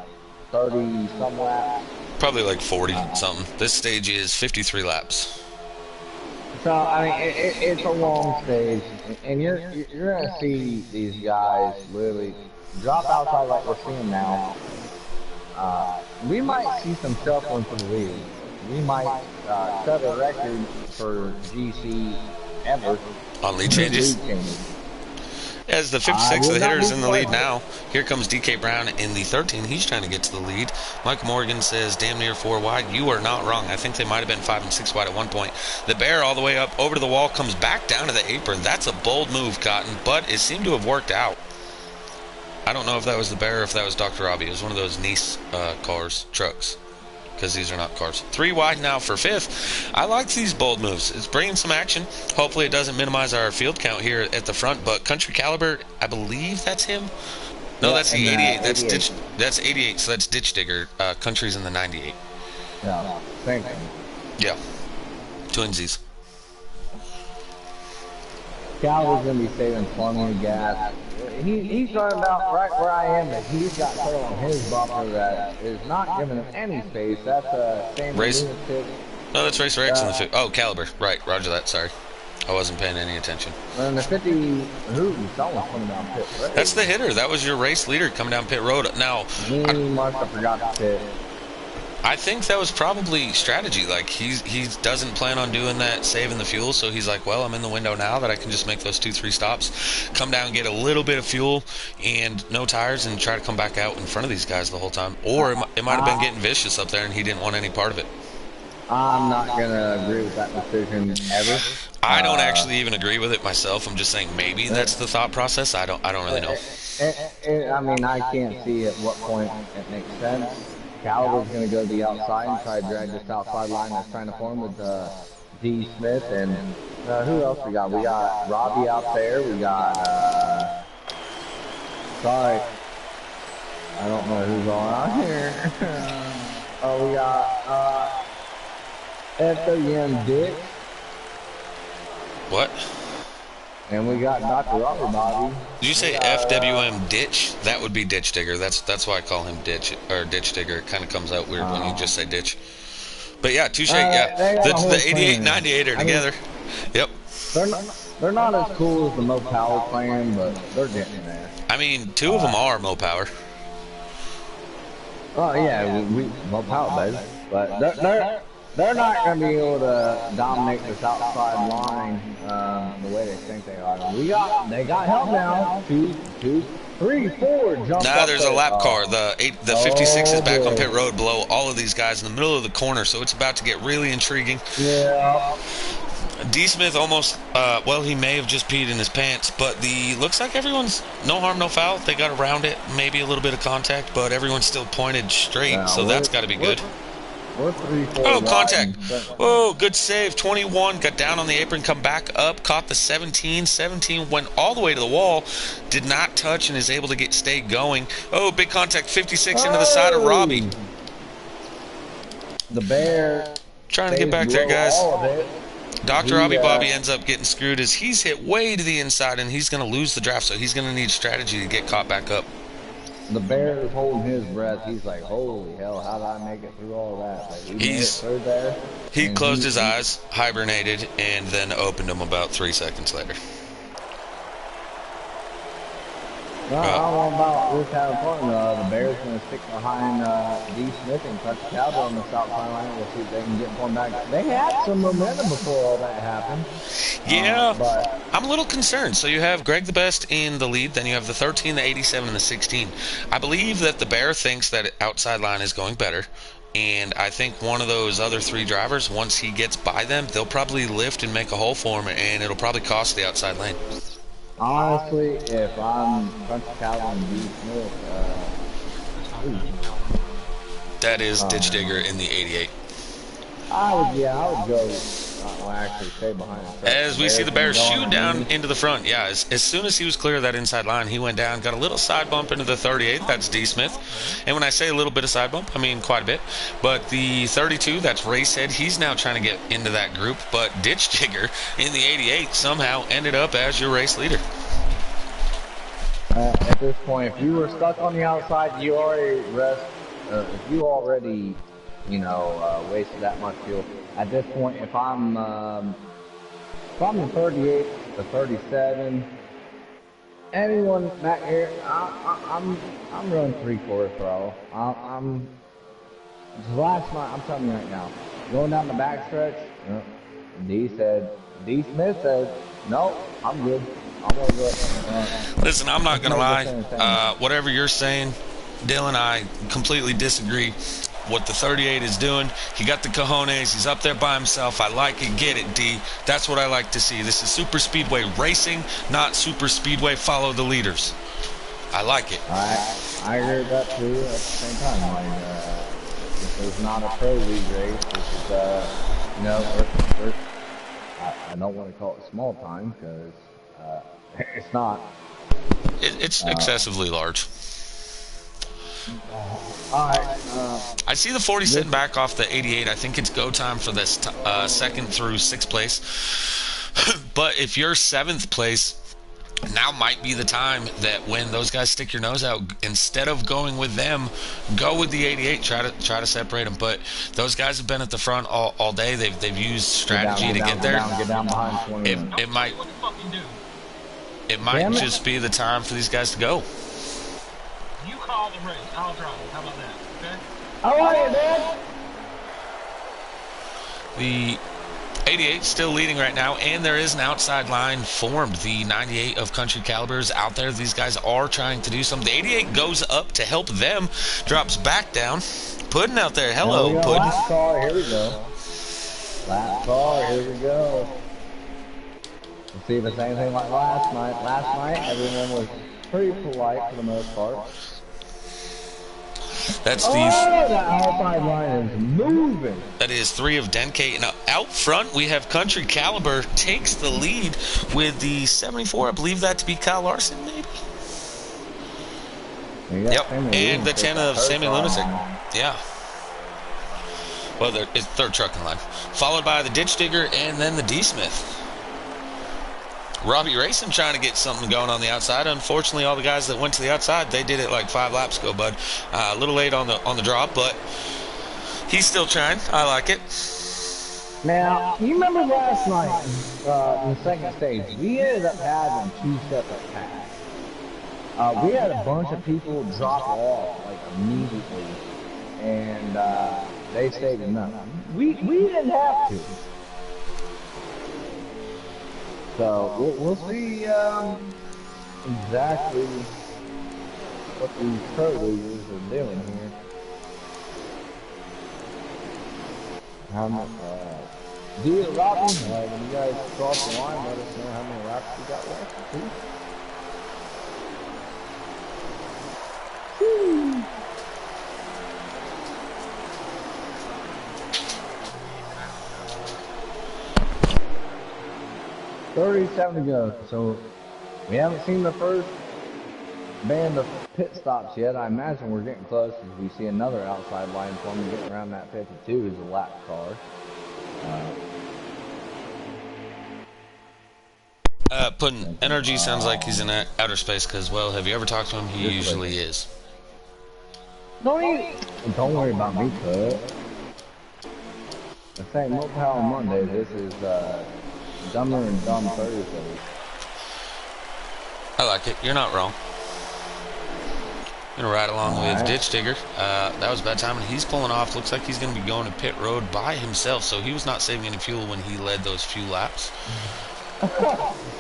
30 some laps? Probably like 40 something. This stage is 53 laps. So, I mean, it's a long stage. And you're going to see these guys literally drop outside like we're seeing now. We might see some shuffling for the lead. We might set a record for GC ever. On lead changes? As the 56 of the Hitter is in the lead now. Here comes DK Brown in the 13. He's trying to get to the lead. Mike Morgan says damn near 4 wide. You are not wrong. I think they might have been 5 and 6 wide at one point. The Bear all the way up over to the wall, comes back down to the apron. That's a bold move, Cotton, but it seemed to have worked out. I don't know if that was the Bear or if that was Dr. Robbie. It was one of those Nice trucks. Because these are not cars. 3 wide now for 5th. I like these bold moves. It's bringing some action. Hopefully it doesn't minimize our field count here at the front. But Country Caliber, I believe that's him. No, that's the 88. That's 88. That's 88. So that's Ditch Digger. Country's in the 98. Yeah, same thing. Yeah, twinsies. Caliber's gonna be saving plenty of gas. He's running about right where I am, and he's got tail on his bumper that is not giving him any space. That's a same race. Lunatic. No, that's Racer X in the oh, Caliber. Right, roger that. Sorry, I wasn't paying any attention. And the 50, someone's coming down pit road. That's the Hitter. That was your race leader coming down pit road. Now, he must have forgot to pit. I think that was probably strategy. Like he doesn't plan on doing that, saving the fuel. So he's like, well, I'm in the window now that I can just make those 2-3 stops, come down, get a little bit of fuel and no tires, and try to come back out in front of these guys the whole time. Or it might have been I, getting vicious up there, and he didn't want any part of it. I'm not gonna agree with that decision ever. I don't Uh, actually even agree with it myself. I'm just saying maybe that's the thought process. I don't really know. I mean, I can't see at what point it makes sense. Gallagher's going to go to the outside and try to drag this outside line that's trying to form with D. Smith. And who else we got? We got Robbie out there. We got, sorry, I don't know who's on here. Oh, we got FWM Dick. What? And we got Dr. Robert Bobby. Did you say FWM ditch? That would be ditch digger. That's why I call him ditch or ditch digger. It kind of comes out weird when you just say ditch. But yeah, touche. Yeah, They got a whole the 88 clan. 98 are together. Yep. They're not as cool as the Mo Power clan, but they're getting there. I mean, two of them are Mo Power. Oh yeah, we Mo Power baby, but they're not going to be able to dominate this outside line the way they think they are. They got help now. Two, 3, 4 jump. Nah, up there's a there. lap car. The 56 is back on boy. pit road below all of these guys in the middle of the corner, so it's about to get really intriguing. Yeah. D. Smith almost, well, he may have just peed in his pants, but looks like everyone's no harm, no foul. They got around it, maybe a little bit of contact, but everyone's still pointed straight, so that's got to be good. We're 3, 4 Oh, wide. contact. Oh, good save. 21, got down on the apron, come back up, caught the 17. 17 went all the way to the wall, did not touch, and is able to stay going. Oh, big contact. 56 into the side of Robbie. The Bear. Trying to get back there, guys. All of it. Dr. Robbie Bobby ends up getting screwed as he's hit way to the inside, and he's going to lose the draft, so he's going to need strategy to get caught back up. The Bear is holding his breath. He's like, holy hell, how did I make it through all that? Like, He closed his eyes, hibernated, and then opened them about 3 seconds later. I don't know about this having fun. The Bears going to stick behind D. Smith and touch Cowder on the south sideline. We'll see if they can get one back. They had some momentum before all that happened. Yeah, but I'm a little concerned. So you have Greg the Best in the lead, then you have the 13, the 87, and the 16. I believe that the Bear thinks that outside line is going better. And I think one of those other 3 drivers, once he gets by them, they'll probably lift and make a hole for him, and it'll probably cost the outside lane. honestly, if I'm Country Cowder and D. Smith, That is Ditch Digger in the 88. I would go. Well, actually, stay behind. As we see the Bears shoot down into the front. Yeah, as soon as he was clear of that inside line, he went down, got a little side bump into the 38. That's D. Smith. And when I say a little bit of side bump, I mean quite a bit. But the 32, that's Racehead. He's now trying to get into that group. But Ditch Digger in the 88 somehow ended up as your race leader. At this point, if you were stuck on the outside, you already if you already, wasted that much fuel. At this point, if I'm the 38, the 37, anyone back here, I'm running 3/4 throttle. Last night, I'm telling you right now, going down the backstretch, D. Smith said, no, I'm good. I'm gonna go. Listen, I'm not going to lie. Whatever you're saying, Dylan, I completely disagree. What the 38 is doing, he got the cojones. He's up there by himself. I like it. Get it, D. That's what I like to see. This is super speedway racing, not super speedway follow the leaders. I like it. I agree with that too. At the same time, this is not a pro league race. This is I don't want to call it small time because it's not. It's excessively large. I see the 40 sitting back off the 88. I think it's go time for this second through sixth place. But if you're seventh place, now might be the time that when those guys stick your nose out, instead of going with them, go with the 88. Try to separate them. But those guys have been at the front all day. They've used strategy to get there. Get down behind 20 it might just be the time for these guys to go. You call the race. I'll drive. How about that? Okay? All right, man. The 88 still leading right now, and there is an outside line formed. The 98 of Country Caliber is out there. These guys are trying to do something. The 88 goes up to help them, drops back down. Puddin out there. Now we Hello, got Puddin. lap car. Here we go. Lap car. Here we go. Let's see if it's anything like last night. Last night, everyone was pretty polite for the most part. That's Oh, the that outside line is moving. That is 3 of Denke. Now, out front, we have Country Caliber takes the lead with the 74. I believe that to be Kyle Larson, maybe? Yep, and the 10 of Sammy Lunatic. Yeah. Well, it's third trucking line. Followed by the Ditch Digger and then the D-Smith. Robbie Racing trying to get something going on the outside. Unfortunately, all the guys that went to the outside, they did it like 5 laps ago, bud. A little late on the drop, but he's still trying. I like it. Now, you remember last night in the second stage, we ended up having 2 separate packs. We had a bunch of people drop off like immediately, and they stayed enough. We didn't have to. So we'll see exactly what these pro leaders are doing here. How much? Dear Robbie, when you guys cross the line, let us know how many laps you got left, please. Woo. 37 to go. So we haven't seen the first band of pit stops yet. I imagine we're getting close as we see another outside line forming getting around that 52 is a lap car. Putting energy sounds like he's in outer space because, well, have you ever talked to him? He usually is. Don't worry about me, Cut. This ain't No Power Monday. This is Dumber and Dumb Thursday. I like it. You're not wrong. Gonna ride along with Ditch Digger. That was bad timing. He's pulling off. Looks like he's gonna be going to pit road by himself. So he was not saving any fuel when he led those few laps.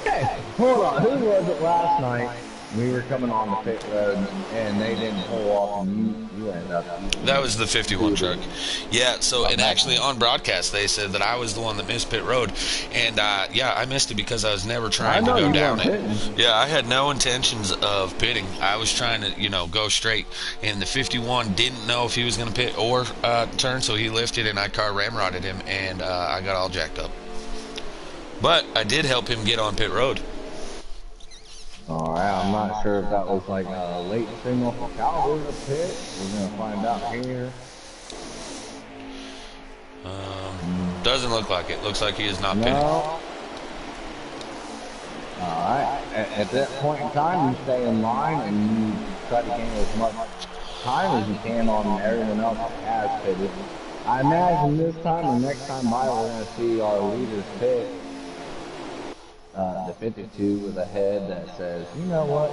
Hey, hold on. Who was it last night? We were coming on the pit road and they didn't pull off, and you ended up. That was the 51 truck. Yeah. So and actually on broadcast they said that I was the one that missed pit road, and yeah, I missed it because I was never trying to go down it. Yeah, I had no intentions of pitting. I was trying to go straight, and the 51 didn't know if he was going to pit or turn, so he lifted and I car ramrodded him, and I got all jacked up. But I did help him get on pit road. Alright, I'm not sure if that was like a late signal for Caliber to pit. We're going to find out here. Doesn't look like it. Looks like he is not pitting. No. Alright, at that point in time, you stay in line and you try to gain as much time as you can on everyone else that has pitted. I imagine this time or next time by we're going to see our leaders pit. The 52 with a head that says, you know what?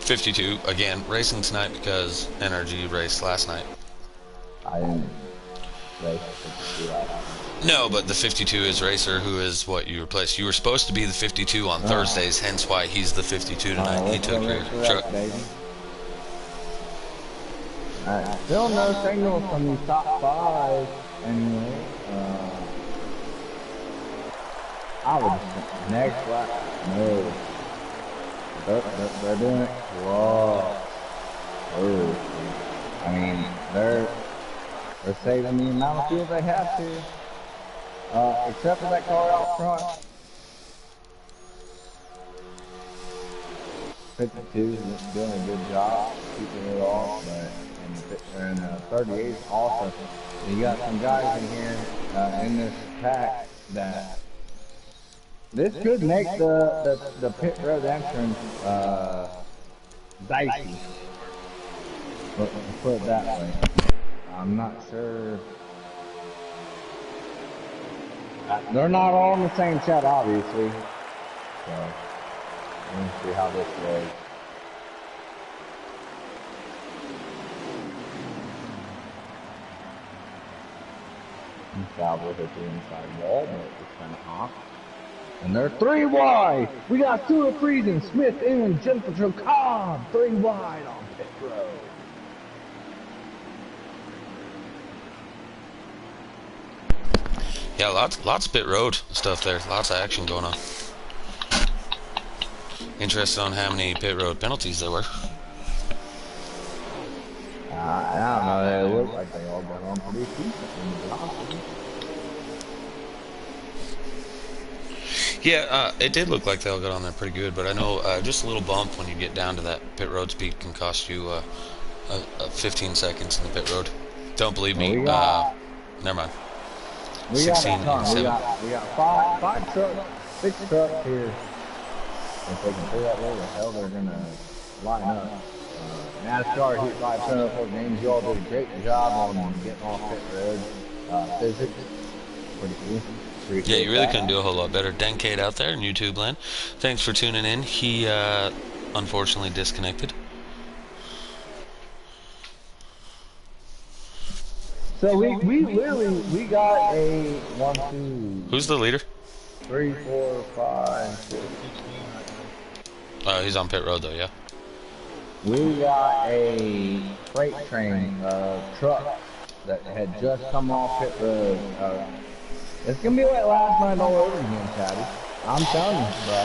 52, again, racing tonight because Energy raced last night. I didn't race 52 last night. No, but the 52 is Racer, who is what you replaced. You were supposed to be the 52 on Thursdays, hence why he's the 52 tonight. He took your truck. Alright, still no signal from the top 5 anyway. I would next lap. No. They're doing it. Whoa. Oh. I mean, they're saving the amount of fuel they have to. Except for that car out front. 52 is doing a good job keeping it off, but in 38 also. You got some guys in here in this pack that this could make the pit road entrance dicey. Put it that way. I'm not sure. They're not all in the same set, obviously. So let's see how this goes. And Salvo hit the inside wall, but it's kind of hot. And they're 3 wide. We got Stuart Friesen, Smith, and Jennifer Cobb. 3 wide on pit road. Yeah, lots of pit road stuff there. Lots of action going on. Interested on how many pit road penalties there were. I don't know. They look like they all got on pretty decent in the velocity. Yeah, it did look like they all got on there pretty good, but I know just a little bump when you get down to that pit road speed can cost you 15 seconds in the pit road. Don't believe me. Never mind. We got 16 and 7. We got five trucks, 6 trucks here. If they can figure out where the hell they're gonna line up. NASCAR Heat 5 Centerport games, you all did a great job on getting off pit road. Physics, pretty cool. Yeah, you really couldn't do a whole lot better. Denkade out there in YouTube land. Thanks for tuning in. He unfortunately disconnected. So we literally got a 1, 2. Who's the leader? 3, 4, 5, 6. He's on pit road though, yeah. We got a freight train truck that had just come off pit road. It's gonna be like last night all over again, Patty. I'm telling you, bro.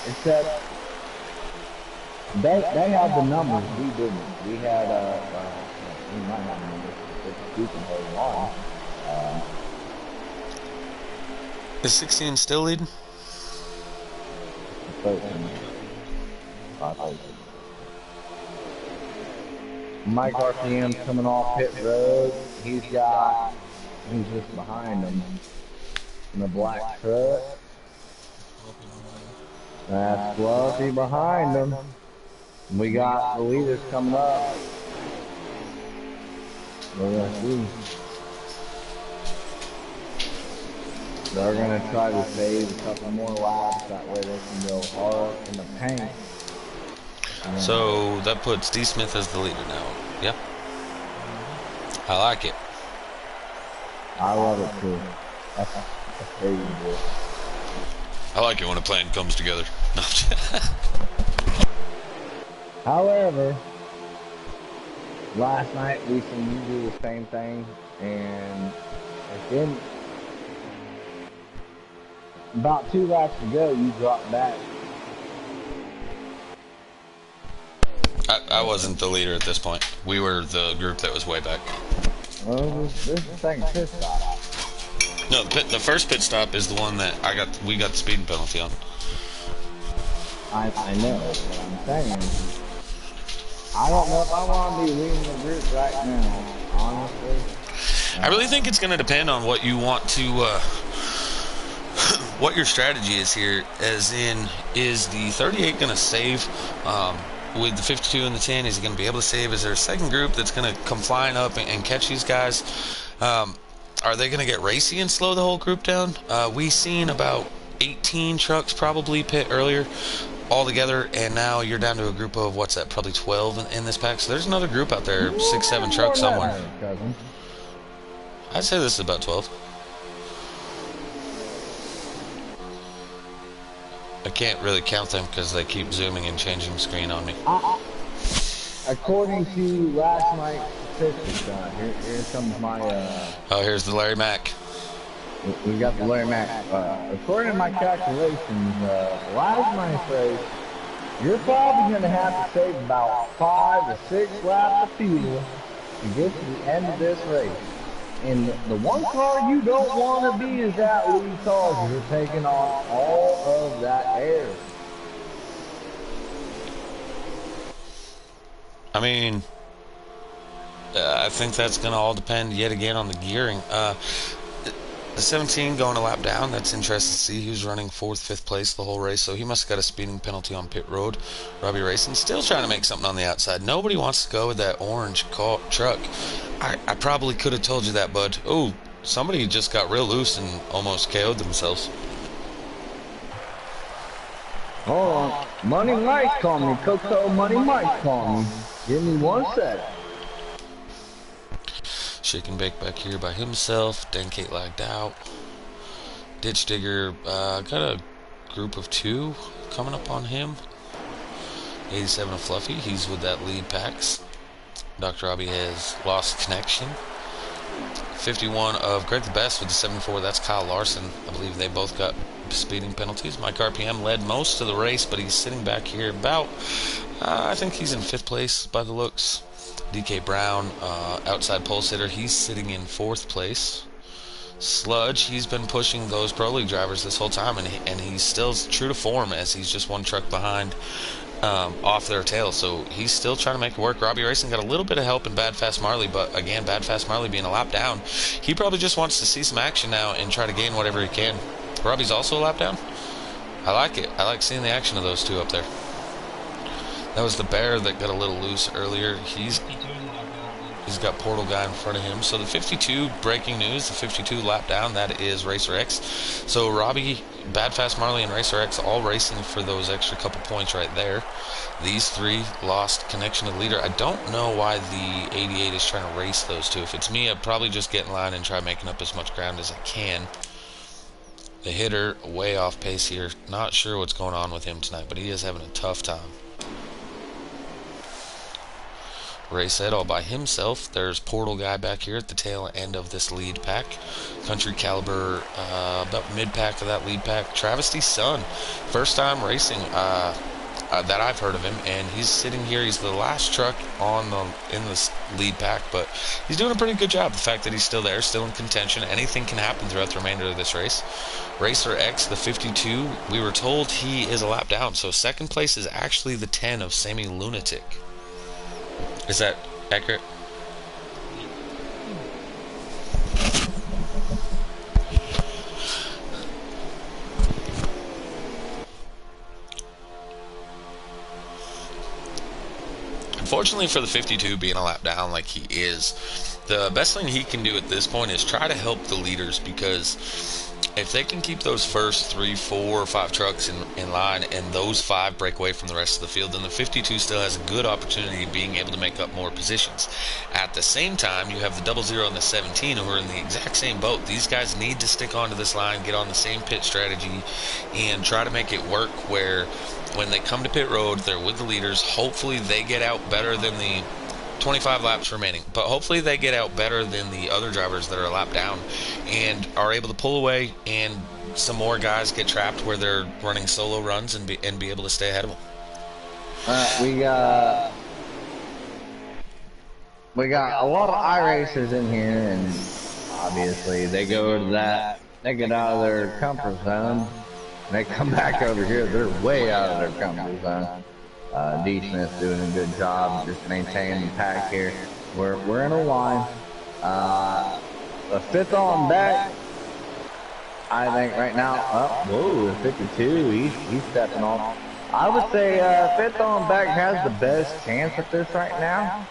Except they had the numbers, we didn't. We had we might have numbers. It's stupid hold on. Is 16 still leading? 13. Mike RPM's coming off pit road. He's just behind him in the black truck. That's Fluffy behind him. We got the leaders coming up. We're gonna see. They're gonna try to save a couple more laps. That way they can go hard in the paint. So that puts D. Smith as the leader now. Yeah. I like it. I love it too. That's crazy, boy. I like it when a plan comes together. However, last night we seen you do the same thing, and it didn't. About 2 laps to go, you dropped back. I wasn't the leader at this point. We were the group that was way back. Well, this is the second pit stop. No, the first pit stop is the one that we got the speeding penalty on. I know what I'm saying. I don't know if I want to be leading the group right now, honestly. I really think it's going to depend on what you want to, what your strategy is here. As in, is the 38 going to save with the 52 and the 10? Is he going to be able to save? Is there a second group that's going to come flying up and catch these guys? Are they going to get racy and slow the whole group down? We seen about 18 trucks probably pit earlier all together, and now you're down to a group of, what's that, probably 12 in this pack. So there's another group out there, 6, 7 trucks somewhere. I'd say this is about 12. I can't really count them because they keep zooming and changing the screen on me. According to last night's statistics, here comes my... Oh, here's the Larry Mack. We got the Larry Mack. According to my calculations, last night's race, you're probably going to have to save about 5 to 6 laps of fuel to get to the end of this race. And the one car you don't want to be is that lead car. You're taking on all of that air. I mean, I think that's going to all depend yet again on the gearing. The 17 going a lap down, that's interesting to see. He was running 4th, 5th place the whole race, so he must have got a speeding penalty on pit road. Robbie Racing still trying to make something on the outside. Nobody wants to go with that orange truck. I probably could have told you that, bud. Oh, somebody just got real loose and almost KO'd themselves. Hold on. Money Mike called me. Coco Money Mike called me. Give me 1 sec. Shake and Bake back here by himself. Denkate lagged out. Ditch Digger got a group of 2 coming up on him. 87 of Fluffy, he's with that lead packs. Dr. Robbie has lost connection. 51 of Greg the Best with the 7-4, that's Kyle Larson. I believe they both got speeding penalties. Mike RPM led most of the race, but he's sitting back here about, I think he's in 5th place by the looks. DK Brown, outside pole sitter, he's sitting in 4th place. Sludge, he's been pushing those Pro League drivers this whole time, and he's still true to form as he's just 1 truck behind off their tail, so he's still trying to make it work. Robbie Racing got a little bit of help in Bad Fast Marley, but again, Bad Fast Marley being a lap down, he probably just wants to see some action now and try to gain whatever he can. Robbie's also a lap down. I like it. I like seeing the action of those 2 up there. That was the Bear that got a little loose earlier. He's got Portal Guy in front of him. So the 52, breaking news, the 52 lap down, that is Racer X. So Robbie, Bad Fast Marley, and Racer X all racing for those extra couple points right there. These 3 lost connection to the leader. I don't know why the 88 is trying to race those 2. If it's me, I'd probably just get in line and try making up as much ground as I can. The hitter, way off pace here. Not sure what's going on with him tonight, but he is having a tough time. Race Ed all by himself. There's Portal Guy back here at the tail end of this lead pack. Country Caliber about mid-pack of that lead pack. Travesty Sun, first time racing that I've heard of him, and he's sitting here. He's the last truck in this lead pack, but he's doing a pretty good job. The fact that he's still there, still in contention, anything can happen throughout the remainder of this race. Racer X, the 52, we were told he is a lap down, so 2nd place is actually the 10 of Sammy Lunatic. Is that accurate? Unfortunately for the 52 being a lap down like he is, the best thing he can do at this point is try to help the leaders, because if they can keep those first 3, 4, or 5 trucks in line, and those 5 break away from the rest of the field, then the 52 still has a good opportunity of being able to make up more positions. At the same time, you have the 00 and the 17 who are in the exact same boat. These guys need to stick onto this line, get on the same pit strategy, and try to make it work where when they come to pit road, they're with the leaders. Hopefully they get out better than the 25 laps remaining, but hopefully they get out better than the other drivers that are a lap down and are able to pull away, and some more guys get trapped where they're running solo runs and be able to stay ahead of them. We got a lot of iRacers in here, and obviously they go to that, they get out of their comfort zone, and they come back over here, they're way out of their comfort zone. D. Smith doing a good job just maintaining the pack here. We're in a line. The 5th on back, I think right now. Oh, whoa, the 52. He's stepping off. I would say 5th on back has the best chance at this right now.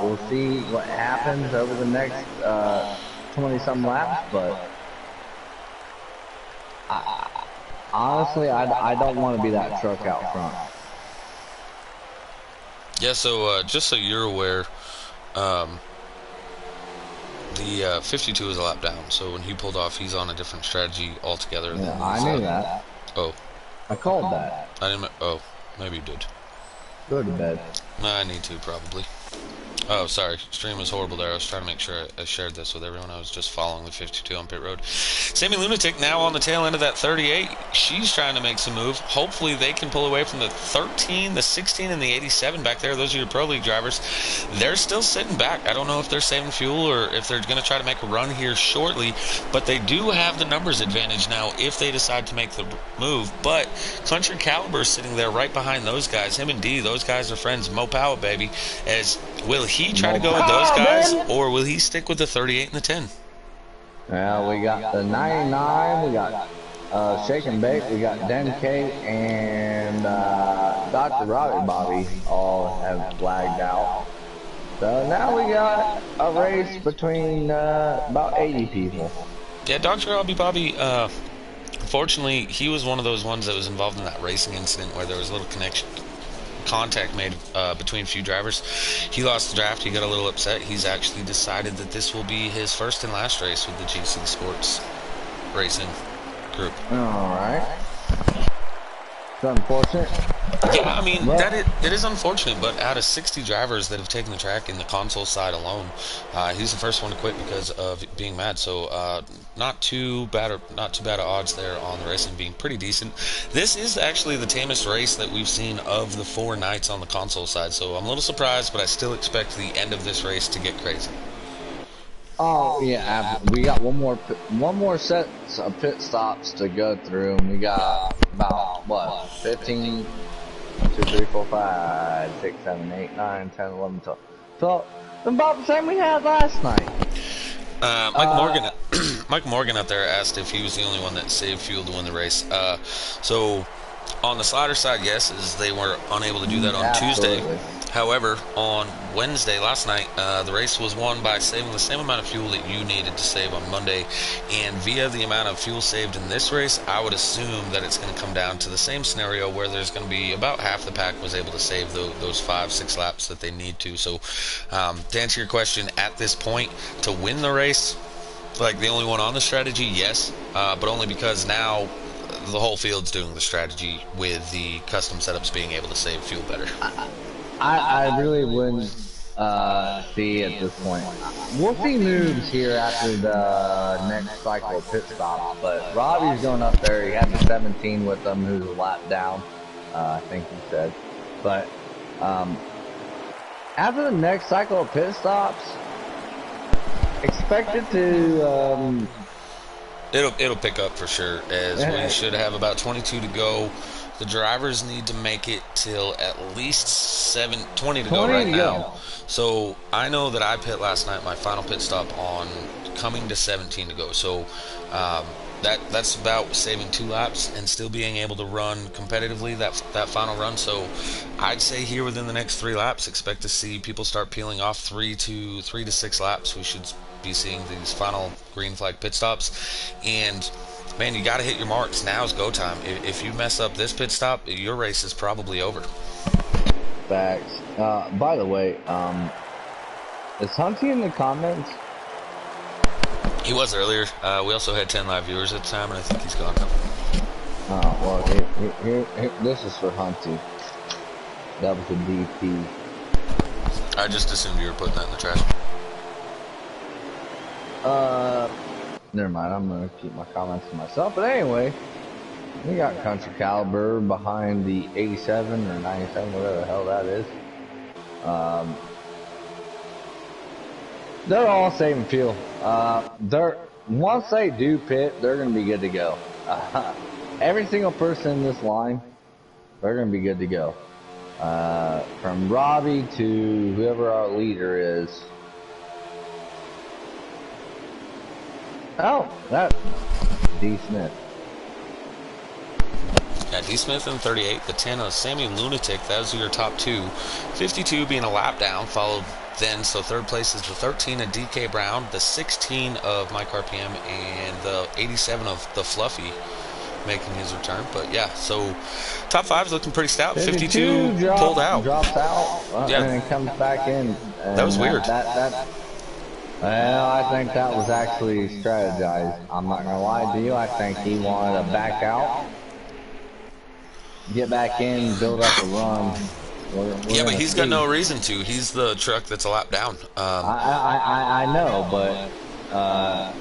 We'll see what happens over the next 20-some laps, but honestly, I don't want to be that truck out front. Yeah, so just so you're aware, the 52 is a lap down, so when he pulled off, he's on a different strategy altogether. Yeah, I knew that. Oh. I called that. I didn't. Oh, maybe you did. Go to bed. I need to, probably. Oh, sorry. Stream was horrible there. I was trying to make sure I shared this with everyone. I was just following the 52 on pit road. Sammy Lunatic now on the tail end of that 38. She's trying to make some move. Hopefully they can pull away from the 13, the 16, and the 87 back there. Those are your Pro League drivers. They're still sitting back. I don't know if they're saving fuel or if they're going to try to make a run here shortly, but they do have the numbers advantage now if they decide to make the move. But Country Caliber is sitting there right behind those guys. Him and D, those guys are friends. Mo Power, baby. Will he try to go with those guys, or will he stick with the 38 and the 10? Well, we got the 99, we got Shake and Bake, we got Denkate, and Dr. Robbie Bobby all have flagged out. So now we got a race between about 80 people. Yeah, Dr. Robbie Bobby, unfortunately, he was one of those ones that was involved in that racing incident where there was a little connection contact made between a few drivers. He lost the draft. He got a little upset. He's actually decided that this will be his first and last race with the GC Sports Racing group. All right. It's unfortunate. Yeah, I mean, Well, it is unfortunate, but out of 60 drivers that have taken the track in the console side alone, he's the first one to quit because of being mad. So not too bad, not too bad of odds there on the racing being pretty decent. This is actually the tamest race that we've seen of the 4 nights on the console side. So I'm a little surprised, but I still expect the end of this race to get crazy. oh yeah, we got one more set of pit stops to go through, and we got about what 15, 1, 2, 3, 4, 5, 6, 7, 8, 9, 10, 11, 12. So about the same we had last night. Mike Morgan, Mike Morgan out there asked if he was the only one that saved fuel to win the race. So on the slider side, yes, as they were unable to do that on Absolutely. Tuesday. However, on Wednesday, last night, the race was won by saving the same amount of fuel that you needed to save on Monday. And via the amount of fuel saved in this race, I would assume that it's going to come down to the same scenario where there's going to be about half the pack was able to save those 5-6 laps that they need to. So to answer your question, at this point, to win the race, like the only one on the strategy, yes, but only because now the whole field's doing the strategy with the custom setups being able to save fuel better. I really wouldn't see at this point. We'll see moves here after the next cycle of pit stops, but Robbie's going up there. He had the 17 with him, who's a lap down, I think he said. But after the next cycle of pit stops, expect it to It'll pick up for sure, as we should have about 22 to go. The drivers need to make it till at least 20 to go 20 right to now. go. So I know that I pit last night, my final pit stop on coming to 17 to go. So that's about saving 2 laps and still being able to run competitively that final run. So I'd say here within the next 3 laps, expect to see people start peeling off 3 to 6 laps. We should be seeing these final green flag pit stops. And man, you got to hit your marks. Now's go time. If you mess up this pit stop, your race is probably over. Facts. By the way, is Hunty in the comments? He was earlier. We also had 10 live viewers at the time, and I think he's gone now. Oh, well, here, this is for Hunty. That was a DP. I just assumed you were putting that in the trash. Never mind. I'm gonna keep my comments to myself. But anyway, we got Country Caliber behind the 87 or 97, whatever the hell that is. They're all saving fuel. Once they do pit, they're gonna be good to go. Every single person in this line, they're gonna be good to go. From Robbie to whoever our leader is. Oh, that D. Smith. Yeah, D. Smith in 38, the 10 of Sammy Lunatic, that was your top 2. 52 being a lap down, followed then, so third place is the 13 of DK Brown, the 16 of Mike RPM, and the 87 of the Fluffy making his return. But yeah, so top 5 is looking pretty stout. 52 pulled out. Drops out, Yeah. and then comes back in. That was weird. Well, I think that was actually strategized. I'm not gonna lie to you. I think he wanted to back out, get back in, build up a run. Yeah, but he's got no reason to. He's the truck that's a lap down. I know, but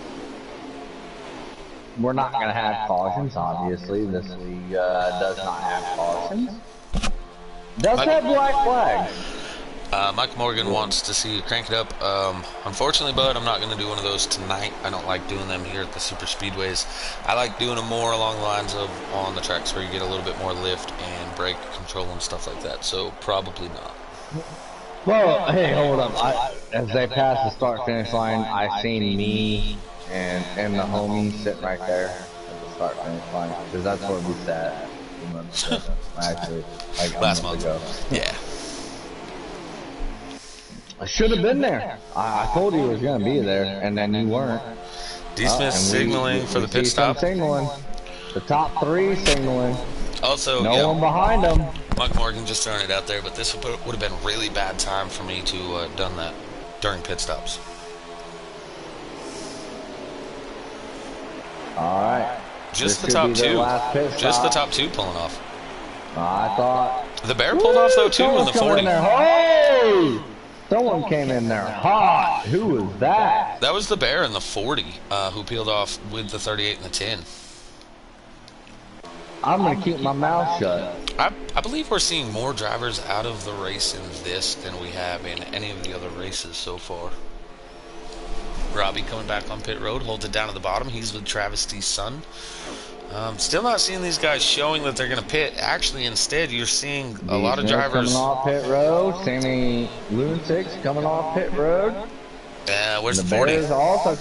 we're not gonna have cautions. Obviously, this league does not have cautions. Does have black flags. Mike Morgan wants to see you crank it up. Unfortunately, bud, I'm not going to do one of those tonight. I don't like doing them here at the super speedways. I like doing them more along the lines of on the tracks where you get a little bit more lift and brake control and stuff like that. So probably not. Well, hey, hold up. As they pass the start-finish line, I seen me and the homie sitting right there at the start-finish line, because that's where we sat 2 months ago. Actually, like a Last month month. ago. Yeah. I should have been there. I told you he was going to be there, and then you weren't. D. Smith signaling for the pit stop. Signaling. The top 3 signaling. Also, No one behind them. Mike Morgan just throwing it out there, but this would have been a really bad time for me to done that during pit stops. All right. Just This the should top be their two. last pit Just the stop. top two pulling off. I thought. The Bear pulled off though Woo! too in Someone's the coming in 40. there. Hey! Someone came in there hot. Who was that? That was the Bear in the 40 who peeled off with the 38 and the 10. I'm gonna keep my mouth shut. I believe we're seeing more drivers out of the race in this than we have in any of the other races so far. Robbie coming back on pit road, holds it down at the bottom. He's with Travis D's son. Still not seeing these guys showing that they're going to pit. Actually, instead, you're seeing a lot of drivers coming off pit road. Sammy Lunatics coming off pit road. Where's the The 40? Bears also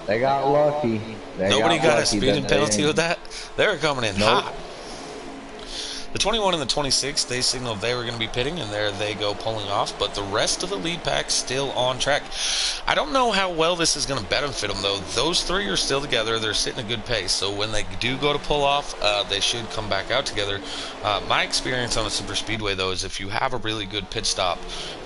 they got lucky. Nobody got a speeding penalty with that. They were coming in hot. The 21 and the 26, they signaled they were going to be pitting, and there they go pulling off. But the rest of the lead pack still on track. I don't know how well this is going to benefit them, though. Those three are still together. They're sitting a good pace. So when they do go to pull off, they should come back out together. My experience on a super speedway, though, is if you have a really good pit stop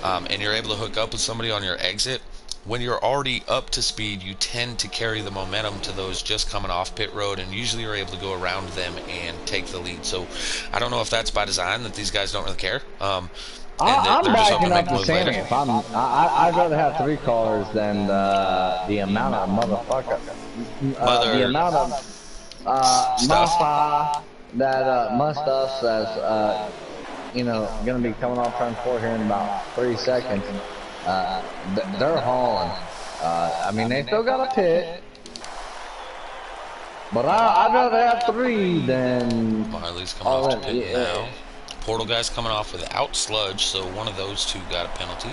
and you're able to hook up with somebody on your exit, when you're already up to speed, you tend to carry the momentum to those just coming off pit road, and usually you're able to go around them and take the lead. So I don't know if that's by design, that these guys don't really care. I'm backing up to Sammy. I'd rather have three cars than the amount of the amount of muffa that Mustache that's going to be coming off turn 4 here in about 3 seconds. They're hauling. I mean, they still got a pit, but I'd rather have 3 than. Marley's coming off to pit now. Portal guy's coming off without sludge, so one of those two got a penalty.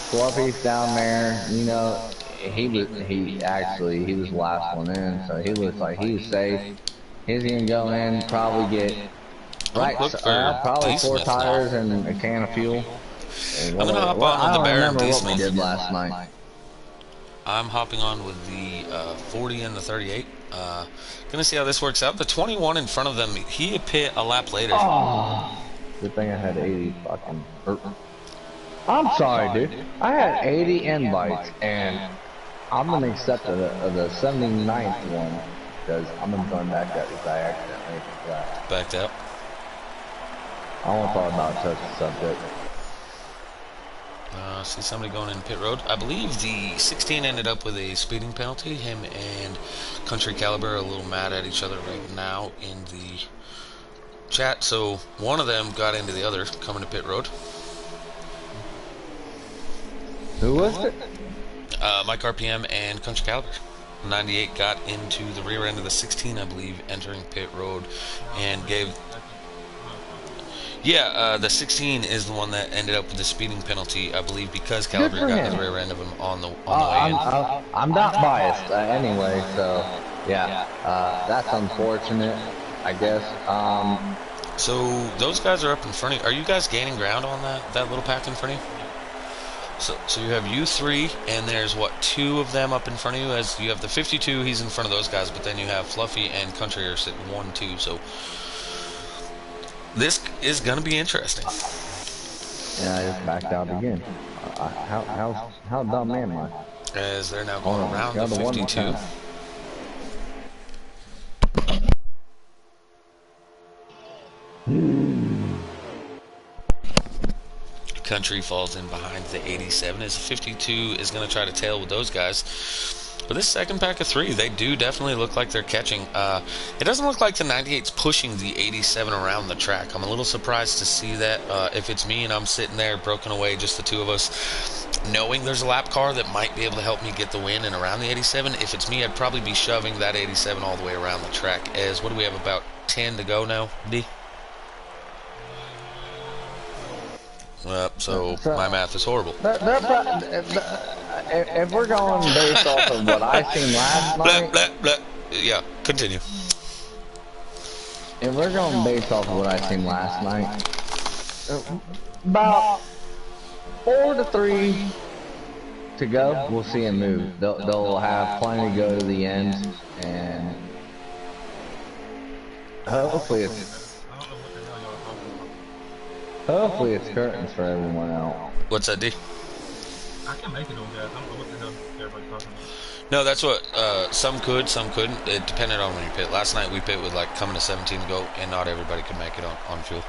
Fluffy's down there. You know, he was last one in, so he looks like he's safe. He's gonna go in, probably get probably 4 tires and a can of fuel. I'm gonna hop on with the Bear and D Smith. Did last night. I'm hopping on with the 40 and the 38. Gonna see how this works out. The 21 in front of them, he pit a lap later. Oh, good thing I had 80 fucking. I'm sorry, dude. I had 80 invites, and I'm gonna accept the 79th one because I'm gonna join back up because I accidentally backed out. I won't talk about such a subject. See somebody going in pit road. I believe the 16 ended up with a speeding penalty. Him and Country Caliber are a little mad at each other right now in the chat. So one of them got into the other coming to pit road. Who was it? Mike RPM and Country Caliber. 98 got into the rear end of the 16, I believe, entering pit road and gave. Yeah, the 16 is the one that ended up with the speeding penalty, I believe, because Caliber got into the rear end of him on the way in. I'm not biased anyway, so yeah, that's unfortunate, I guess. So those guys are up in front of you. Are you guys gaining ground on that little pack in front of you? So you have you 3, and there's what, 2 of them up in front of you. As you have the 52, he's in front of those guys, but then you have Fluffy and Country are sitting 1, 2. So this is going to be interesting. Yeah, I just backed out again. How dumb am I? As they're now going around the 52. Country falls in behind the 87 as the 52 is going to try to tail with those guys. But this second pack of 3, they do definitely look like they're catching. It doesn't look like the 98's pushing the 87 around the track. I'm a little surprised to see that. If it's me and I'm sitting there broken away, just the 2 of us, knowing there's a lap car that might be able to help me get the win and around the 87, if it's me, I'd probably be shoving that 87 all the way around the track. As what do we have, about 10 to go now, D? So my math is horrible. If we're going based off of what I seen last night, yeah, continue. If we're going based off of what I seen last night, about 4 to 3 to go, we'll see him move. They'll have plenty to go to the end, and hopefully it's. Hopefully it's curtains for everyone else. What's that, D? I can make it on gas. I don't know what the hell everybody's talking about. No, that's what some could, some couldn't. It depended on when you pit. Last night we pit with like coming to 17 to go, and not everybody could make it on fuel.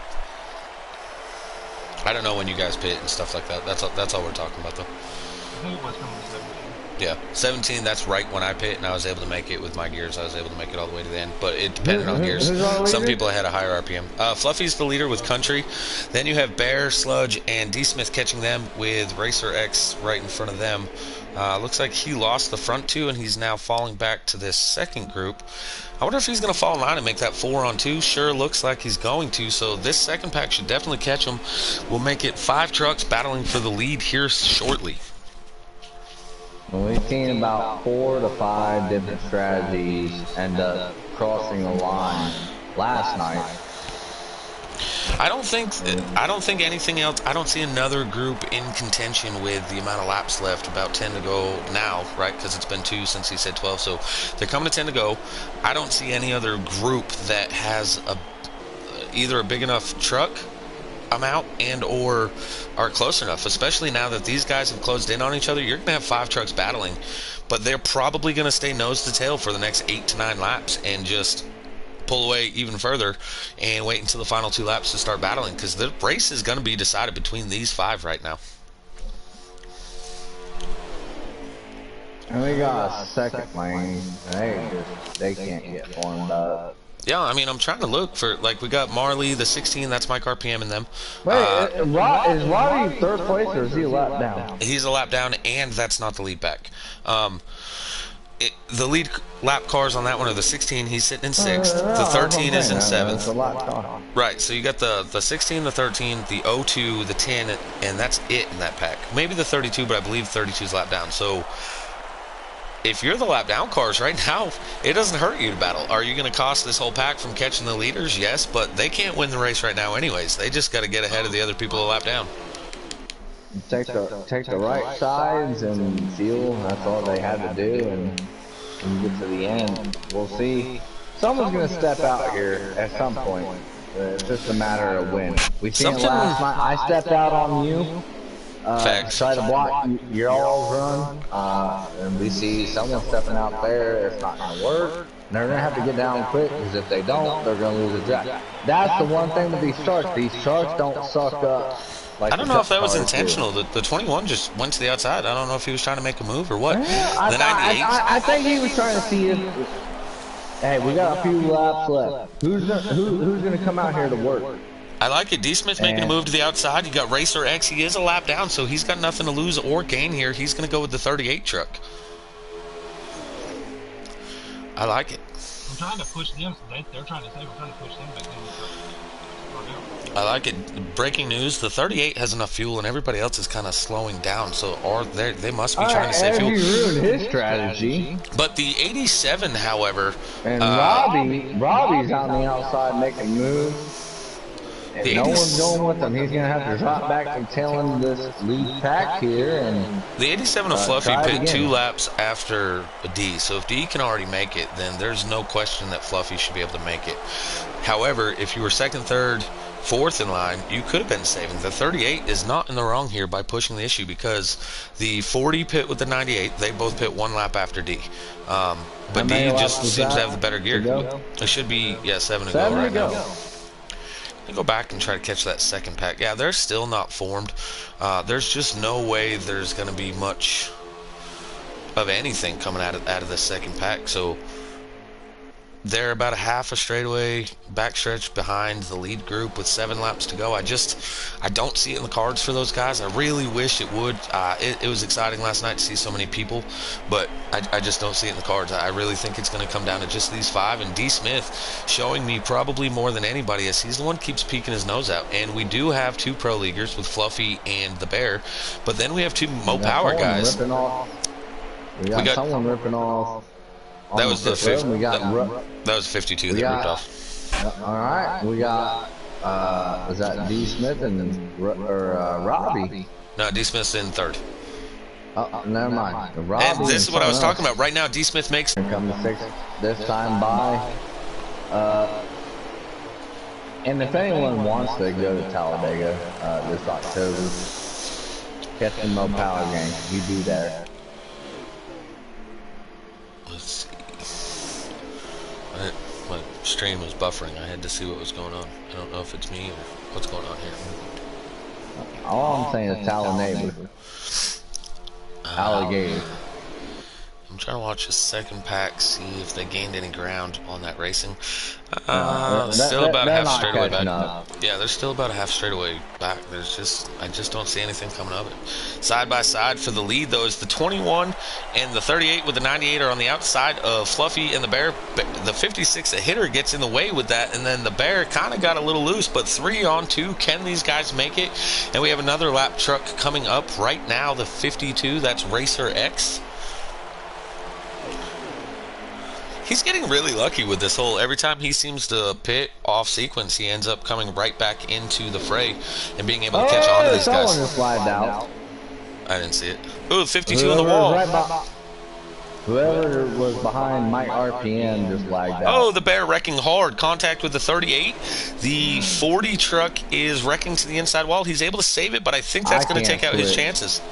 I don't know when you guys pit and stuff like that. That's all we're talking about though. I think it was coming to 17. Yeah, 17. That's right when I pit, and I was able to make it with my gears. I was able to make it all the way to the end, but it depended on gears. Who's our Some leader? people had a higher RPM. Fluffy's the leader with Country. Then you have Bear, Sludge, and D Smith catching them with Racer X right in front of them. Looks like he lost the front two, and he's now falling back to this second group. I wonder if he's going to fall in line and make that 4-on-2. Sure looks like he's going to, so this second pack should definitely catch him. We'll make it 5 trucks battling for the lead here shortly. Well, we've seen about 4 to 5 different strategies end up crossing the line last night. I don't think anything else. I don't see another group in contention with the amount of laps left. About 10 to go now, right? Because it's been 2 since he said 12. So they're coming to 10 to go. I don't see any other group that has either a big enough truck amount and or are close enough. Especially now that these guys have closed in on each other, you're going to have 5 trucks battling, but they're probably going to stay nose to tail for the next 8 to 9 laps and just pull away even further and wait until the final 2 laps to start battling, because the race is going to be decided between these 5 right now. And we got a second lane. They can't get formed up. Yeah, I mean, I'm trying to look for, like, we got Marley, the 16, that's Mike RPM in them. Wait, is Roddy third place or is he a lap down? He's a lap down, and that's not the lead back. The lead lap cars on that one are the 16, he's sitting in 6th. The 13 is in 7th. Right, so you got the 16, the 13, the 02, the 10, and that's it in that pack. Maybe the 32, but I believe 32 is lap down. So if you're the lap down cars right now, it doesn't hurt you to battle. Are you going to cost this whole pack from catching the leaders? Yes, but they can't win the race right now anyways. They just got to get ahead of the other people a lap down. Take the right sides and fuel. That's all they had to do, and when we get to the end, we'll see. Someone's gonna step out here at some point. It's just a matter of when. We seen it last night. I stepped out on you. Try to block your all's run, and we see someone stepping out there. It's not gonna work. And they're gonna have to get down quick, because if they don't, they're gonna lose a track. That's the one thing with these trucks. These trucks don't suck up. Like I don't know if that was intentional. The 21 just went to the outside. I don't know if he was trying to make a move or what. I think he was trying to see if. Hey, we got a few laps left. Who's gonna come out here to work? I like it. D Smith's making a move to the outside. You got Racer X. He is a lap down, so he's got nothing to lose or gain here. He's going to go with the 38 truck. I like it. I'm trying to push them. They're trying to say we're trying to push them back in. I like it. Breaking news: the 38 has enough fuel, and everybody else is kind of slowing down. So, they must be trying to save fuel. He ruined his strategy. But the 87, however, and Robbie's on the outside making moves. And no one's going with him. He's gonna have to drop back to tailing this lead pack here. And the 87 of Fluffy pit 2 laps after D. So if D can already make it, then there's no question that Fluffy should be able to make it. However, if you were 2nd, 3rd, 4th in line, you could have been saving. The 38 is not in the wrong here by pushing the issue, because the 40 pit with the 98, they both pit 1 lap after D. But D just seems to have the better gear. It should be 7 to go right now. Let me go back and try to catch that second pack. Yeah, they're still not formed. There's just no way there's going to be much of anything coming out of the second pack. So they're about a half a straightaway backstretch behind the lead group with 7 laps to go. I don't see it in the cards for those guys. I really wish it would. It was exciting last night to see so many people, but I just don't see it in the cards. I really think it's going to come down to just these 5, and D Smith showing me probably more than anybody, as he's the one who keeps peeking his nose out. And we do have 2 pro leaguers with Fluffy and the Bear, but then we have 2 Mo Power guys. We got someone ripping off. That was the 50. That was 52 that ripped off. All right, we got. Was that D Smith and Robbie? No, D Smith's in 3rd. Oh, never mind. And this is what I was talking about. Right now, D Smith makes. Here comes 6th this time by And if anyone wants to go to Talladega this October, catch the Mo Power game. We be there. Let's see. My stream was buffering. I had to see what was going on. I don't know if it's me or what's going on here. All I'm saying is Talladega. Alligator. I'm trying to watch the second pack, see if they gained any ground on that racing. Still about a half not straightaway back. up. Yeah, they're still about a half straightaway back. I just don't see anything coming of it. Side by side for the lead, though, is the 21 and the 38 with the 98 are on the outside of Fluffy and the Bear. The 56, a hitter, gets in the way with that, and then the Bear kind of got a little loose, but 3 on 2. Can these guys make it? And we have another lap truck coming up right now, the 52. That's Racer X. He's getting really lucky with this whole, every time he seems to pit off sequence, he ends up coming right back into the fray and being able to catch on to these guys. Someone just slid out. I didn't see it. Ooh, 52 on the wall. Whoever was behind Mike RPM just lagged out. Oh, the Bear wrecking hard. Contact with the 38. The 40 truck is wrecking to the inside wall. He's able to save it, but I think that's going to take out his chances.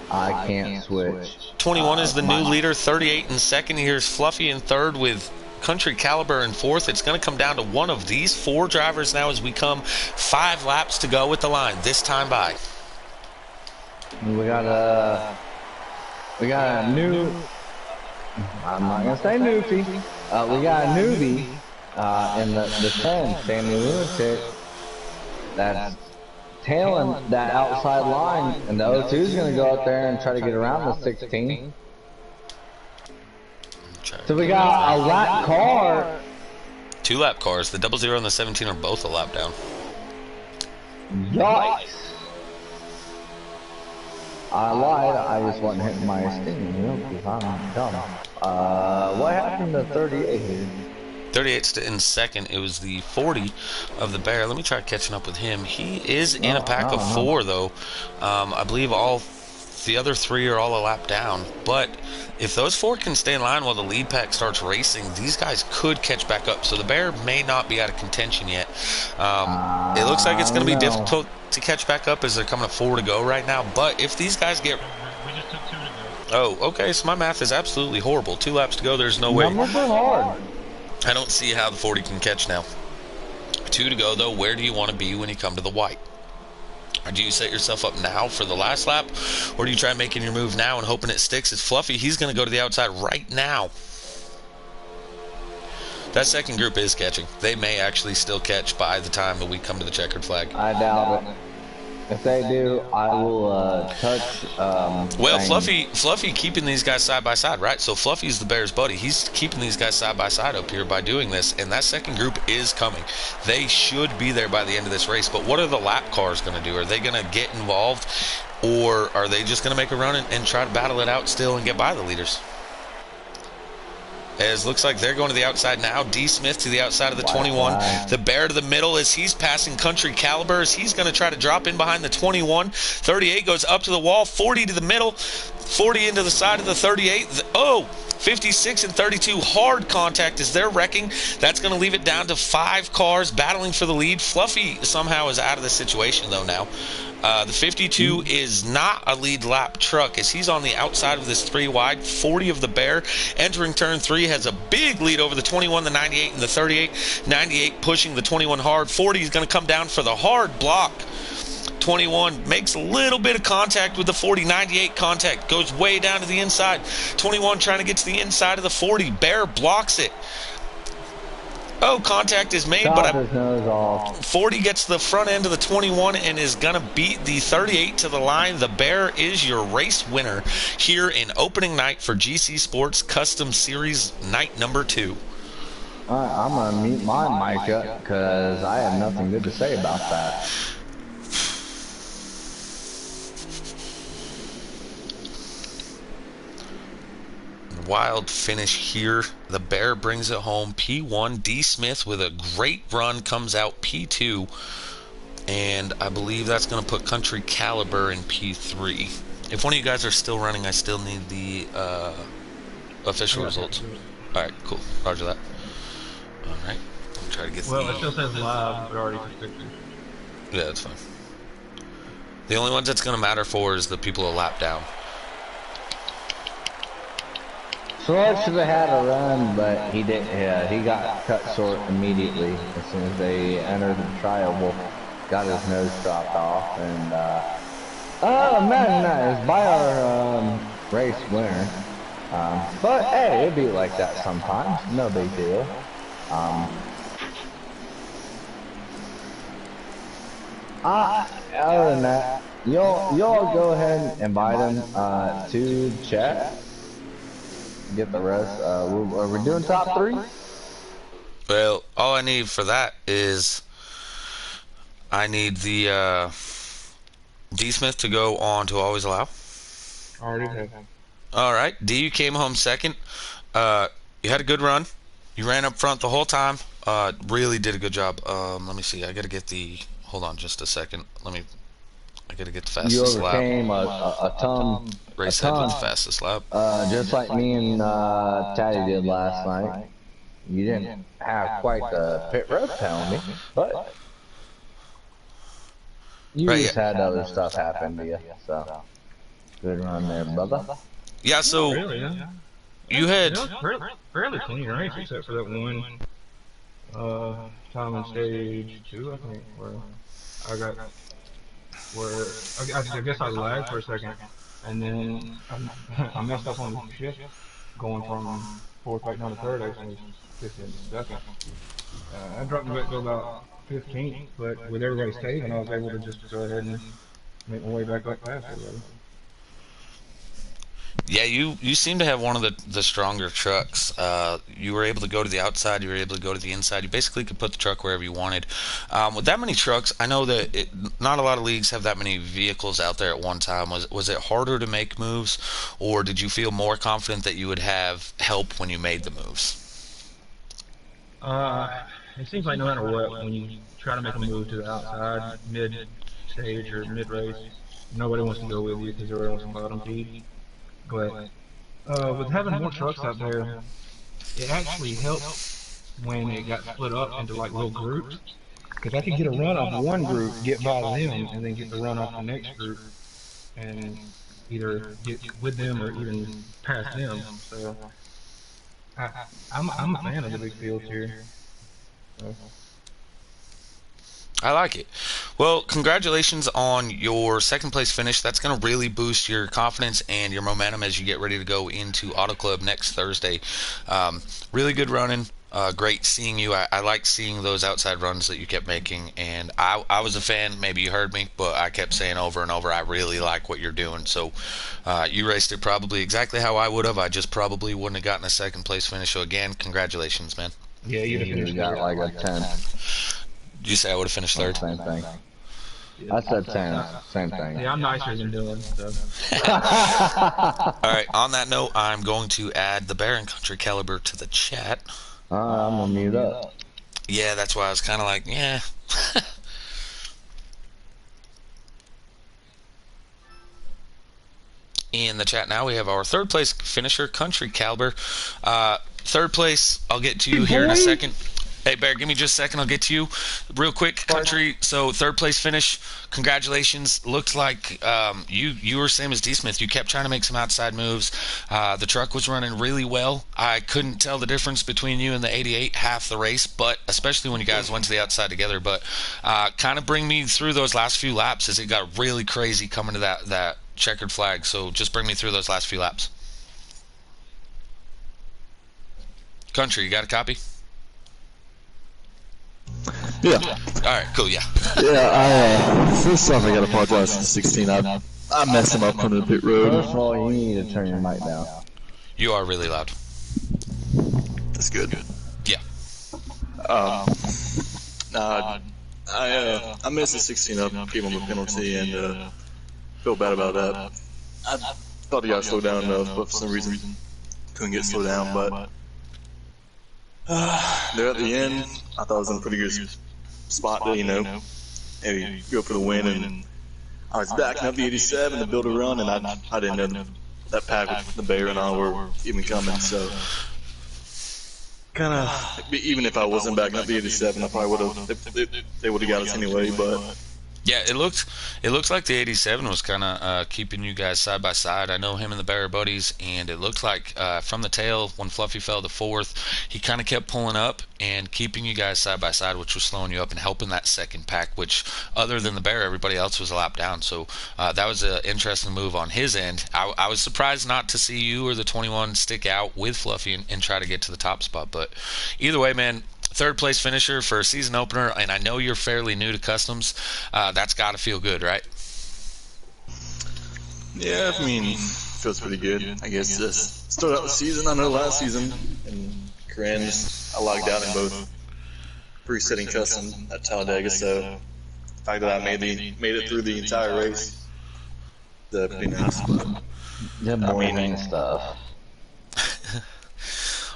I can't switch. 21 is the new leader, 38 in second. Here's Fluffy in third with Country Caliber in fourth. It's going to come down to one of these 4 drivers now as we come 5 laps to go with the line, this time by. We got a new, I'm not going to say newfie. We got a newbie in the 10, Sammy Lunatic. That's tailing that outside line, and the 02 is going to go out there and try to get around the 16. So we got a lap car. 2 lap cars. The 00 and the 17 are both a lap down. Yikes. I lied. I just wasn't hitting my steam, you know, because I'm dumb. What happened to 38 here? 38's in second. It was the 40 of the Bear. Let me try catching up with him. He is in a pack of 4, though. I believe the other 3 are all a lap down. But if those 4 can stay in line while the lead pack starts racing, these guys could catch back up. So the Bear may not be out of contention yet. It looks like it's going to be difficult to catch back up as they're coming to 4 to go right now. But if these guys get... We just took 2 to Oh, go. okay. So my math is absolutely horrible. 2 laps to go. There's no way. Numbers are hard. I don't see how the 40 can catch now. 2 to go, though. Where do you want to be when you come to the white? Or do you set yourself up now for the last lap? Or do you try making your move now and hoping it sticks? It's Fluffy. He's going to go to the outside right now. That second group is catching. They may actually still catch by the time that we come to the checkered flag. I doubt it. If they do, I will touch. Well, Fluffy keeping these guys side by side, right? So Fluffy's the Bear's buddy. He's keeping these guys side by side up here by doing this, and that second group is coming. They should be there by the end of this race. But what are the lap cars going to do? Are they going to get involved, or are they just going to make a run and try to battle it out still and get by the leaders? As looks like they're going to the outside now. D. Smith to the outside of the 21. The Bear to the middle as he's passing Country Caliber as he's going to try to drop in behind the 21. 38 goes up to the wall. 40 to the middle. 40 into the side of the 38. 56 and 32 hard contact as they're wrecking. That's going to leave it down to 5 cars battling for the lead. Fluffy somehow is out of the situation though now. The 52 is not a lead lap truck as he's on the outside of this 3 wide. 40 of the Bear entering turn 3 has a big lead over the 21, the 98, and the 38. 98 pushing the 21 hard. 40 is going to come down for the hard block. 21 makes a little bit of contact with the 40. 98 contact goes way down to the inside. 21 trying to get to the inside of the 40. Bear blocks it. Oh, contact is made, but 40 gets the front end of the 21 and is going to beat the 38 to the line. The Bear is your race winner here in opening night for GC Sports Custom Series night number 2. I'm going to mute my mic up because I have nothing good to say about that. Wild finish here. The Bear brings it home. P1, D. Smith with a great run comes out P2. And I believe that's going to put Country Caliber in P3. If one of you guys are still running, I still need the official results. Alright, cool. Roger that. Alright. Try to get Well, it the. still says live, but already took pictures. Yeah, that's fine. The only ones that's going to matter for is the people a lap down. Sword should have had a run, but he didn't. Yeah, he got cut short immediately as soon as they entered the trial. Wolf got his nose chopped off, and man, no, it was by our race winner. But hey, it'd be like that sometimes. No big deal. Other than that, y'all go ahead and invite him to the chat. Get the rest. Are we doing top three? Well, all I need for that is I need the D Smith to go on to always allow. Already have. All right, D, you came home second. You had a good run. You ran up front the whole time. Really did a good job. Let me see. I gotta get the. Hold on, just a second. I gotta get the You fastest lap. overcame a ton, Race head with the fastest lap. just like me and Taddy did last night. You didn't have quite the pit road penalty, but you Right, just yeah. had other stuff happen to you. So good run there, brother. Yeah. So Really, yeah. you had. It was fairly clean race, except for that one time on stage 2, I think, where I got I guess I lagged for a second, and then I messed up on the shift, going from fourth back down to third. Actually, 52nd. I dropped me back to about 15th, but with everybody saving, I was able to just go ahead and make my way back up past everybody. Yeah, you seem to have one of the stronger trucks. You were able to go to the outside. You were able to go to the inside. You basically could put the truck wherever you wanted. With that many trucks, I know that not a lot of leagues have that many vehicles out there at one time. Was it harder to make moves, or did you feel more confident that you would have help when you made the moves? It seems like no matter what, when you try to make a move to the outside, mid stage or mid race, nobody wants to go with you because everybody wants to bottom feed. But with having more trucks out there, it actually helped when it got split up into like little groups. Because I could get a run off one group, get by them, and then get the run off the next group, and either get with them or even pass them. So I, I'm a fan of the big fields here. So. I like it. Well, congratulations on your second place finish. That's going to really boost your confidence and your momentum as you get ready to go into Auto Club next Thursday. Really good running. Great seeing you. I like seeing those outside runs that you kept making. And I was a fan. Maybe you heard me, but I kept saying over and over, I really like what you're doing. So you raced it probably exactly how I would have. I just probably wouldn't have gotten a second place finish. So again, congratulations, man. Yeah, you'd have You finished got third. like a 10. Did you say I would have finished third? Same thing. I said 10. Same thing. Yeah, I'm nicer than Dylan. So. All right. On that note, I'm going to add the Baron Country caliber to the chat. I'm gonna mute up. Yeah, that's why I was kind of like, yeah. In the chat now, we have our third place finisher, Country Caliber. Third place, I'll get to you here in a second. Hey, Bear, give me just a second. I'll get to you real quick. Country, so third place finish. Congratulations. Looked like you were same as D. Smith. You kept trying to make some outside moves. The truck was running really well. I couldn't tell the difference between you and the 88 half the race, but especially when you guys went to the outside together. But kind of bring me through those last few laps as it got really crazy coming to that checkered flag. So just bring me through those last few laps. Country, you got a copy? Yeah. All right, cool, yeah. Yeah, first off, I gotta apologize for the 16. I messed him up coming to the pit road. First of all, you need to turn your mic down. You are really loud. That's good. Yeah. I messed the 16 up, gave him a penalty, and feel bad about that. I thought he got slowed down enough, but for some reason couldn't get slowed down. But there at the end, I thought I was in a pretty good spot there, maybe go for the win. And I was backing up the 87 to build a run, and I didn't know that pack with the Bear and all were even coming. So kind of, even if I wasn't backing up the 87, I probably would have. They would have got us anyway. But Yeah, it looks like the '87 was kind of keeping you guys side by side. I know him and the Bear buddies, and it looked like from the tail when Fluffy fell to fourth, he kind of kept pulling up and keeping you guys side by side, which was slowing you up and helping that second pack. Which, other than the Bear, everybody else was a lap down. So that was an interesting move on his end. I was surprised not to see you or the 21 stick out with Fluffy and try to get to the top spot. But either way, man, third place finisher for a season opener, and I know you're fairly new to customs. That's got to feel good, right? yeah, I mean, feels pretty good. I guess just start out the season. I know last season in Corinne's, I logged out in both pre-setting custom at Talladega, so the fact that I made it through the entire race, pretty nice. But Yeah, boring stuff.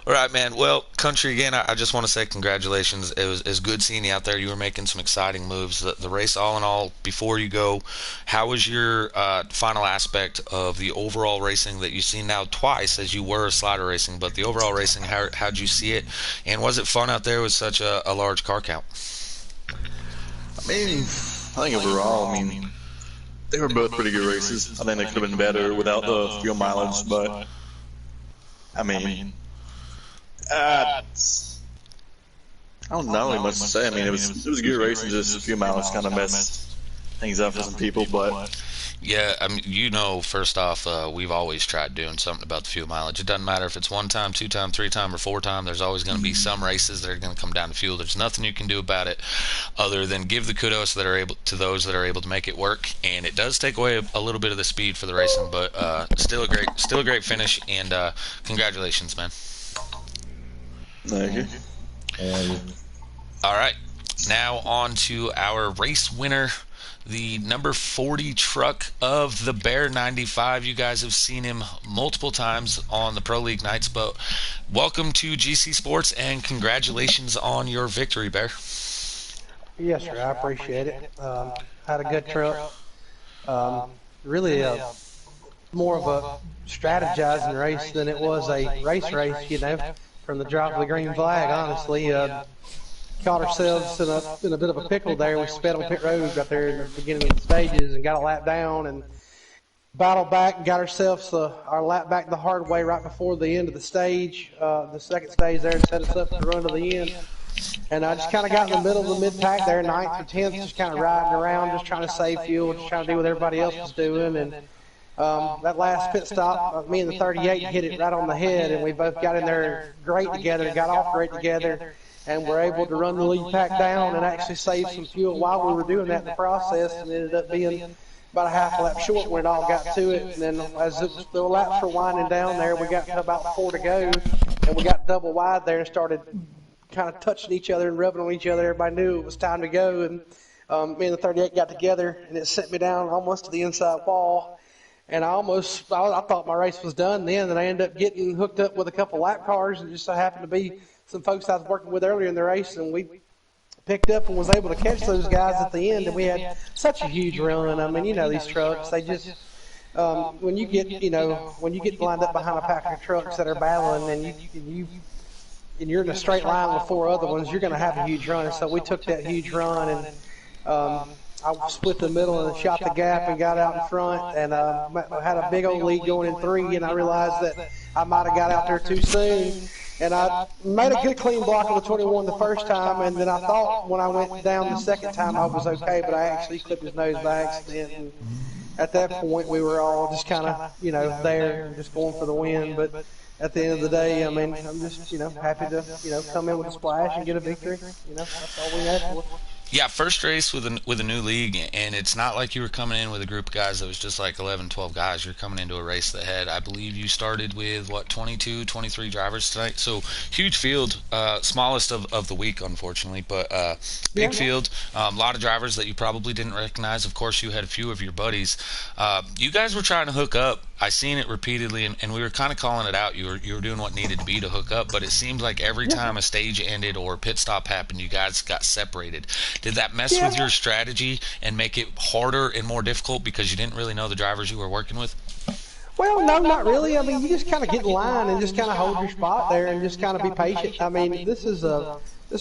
All right, man. Well, Country, again, I just want to say congratulations. It was good seeing you out there. You were making some exciting moves. The race, all in all, before you go, how was your final aspect of the overall racing that you've seen now twice as you were slider racing, but the overall racing, how'd you see it? And was it fun out there with such a large car count? I mean, I think overall, I mean, they were both pretty good races. I think they could have been better without the fuel mileage, but I mean, I don't know really much to say. I mean, it was a good race, and just a few miles kind of messed things up for some people. But Yeah, I mean, first off, we've always tried doing something about the fuel mileage. It doesn't matter if it's one time, two time, three time, or four time. There's always going to be some races that are going to come down to fuel. There's nothing you can do about it, other than give the kudos that are able to those that are able to make it work. And it does take away a little bit of the speed for the racing, but still a great finish. And congratulations, man. thank you. All right, now on to our race winner, the number 40 truck of the Bear 95. You guys have seen him multiple times on the Pro League nights, but welcome to GC Sports and congratulations on your victory, Bear. Yes, sir. I appreciate it. Had a good truck. Really more of a strategizing race than it was a race, from the drop of the green flag, honestly. Caught ourselves in a bit of a pickle there. We sped on pit road right there in the beginning of the stages and got a lap down and battled back and got ourselves our lap back the hard way right before the end of the stage, the second stage there, and set us up to run to the end. And I just kind of got in the middle of the mid-pack there, 9th or 10th, just kind of riding around, just trying to save fuel, just trying to do what everybody else was doing. And that last pit stop, me and the 38 hit it right on the head, and we both got in there great together, got off great together, and were able to run the lead pack down and actually save some fuel while we were doing that in the process, and ended up being about a half a lap short when it all got to it. And then as the laps were winding down there, we got to about 4 to go, and we got double wide there and started kind of touching each other and rubbing on each other. Everybody knew it was time to go, and me and the 38 got together, and it sent me down almost to the inside wall. And I thought my race was done then, and I ended up getting hooked up with a couple lap cars, and just so happened to be some folks I was working with earlier in the race, and we picked up and was able to catch those guys at the end, and we had such a huge run. I mean, you know, these trucks, they just when you get lined up behind a pack of trucks that are battling, and you're in a straight line with 4 other ones, you're going to have a huge run. So we took that huge run, and I split the middle and shot the gap and got out in front, and had a big old lead going in 3, and I realized that I might have got out there too soon. And I made a good clean block of the 21 the first time, and then I thought when I went down the second time I was okay, but I actually clipped his nose by accident. And at that point, we were all just kind of, there, just going for the win. But at the end of the day, I mean, I'm just, happy to, come in with a splash and get a victory. That's all we had for. Yeah, first race with a new league, and it's not like you were coming in with a group of guys that was just like 11, 12 guys. You're coming into a race that had, I believe you started with, 22, 23 drivers tonight. So huge field, smallest of the week, unfortunately, but big field. A lot of drivers that you probably didn't recognize. Of course, you had a few of your buddies. You guys were trying to hook up. I seen it repeatedly, and we were kind of calling it out. You were doing what needed to be to hook up, but it seemed like every time a stage ended or a pit stop happened, you guys got separated. Did that mess with your strategy and make it harder and more difficult because you didn't really know the drivers you were working with? Well, no, not really. I mean, you just kind of get in line and just kind of hold your spot there and just kind of be patient. I mean, this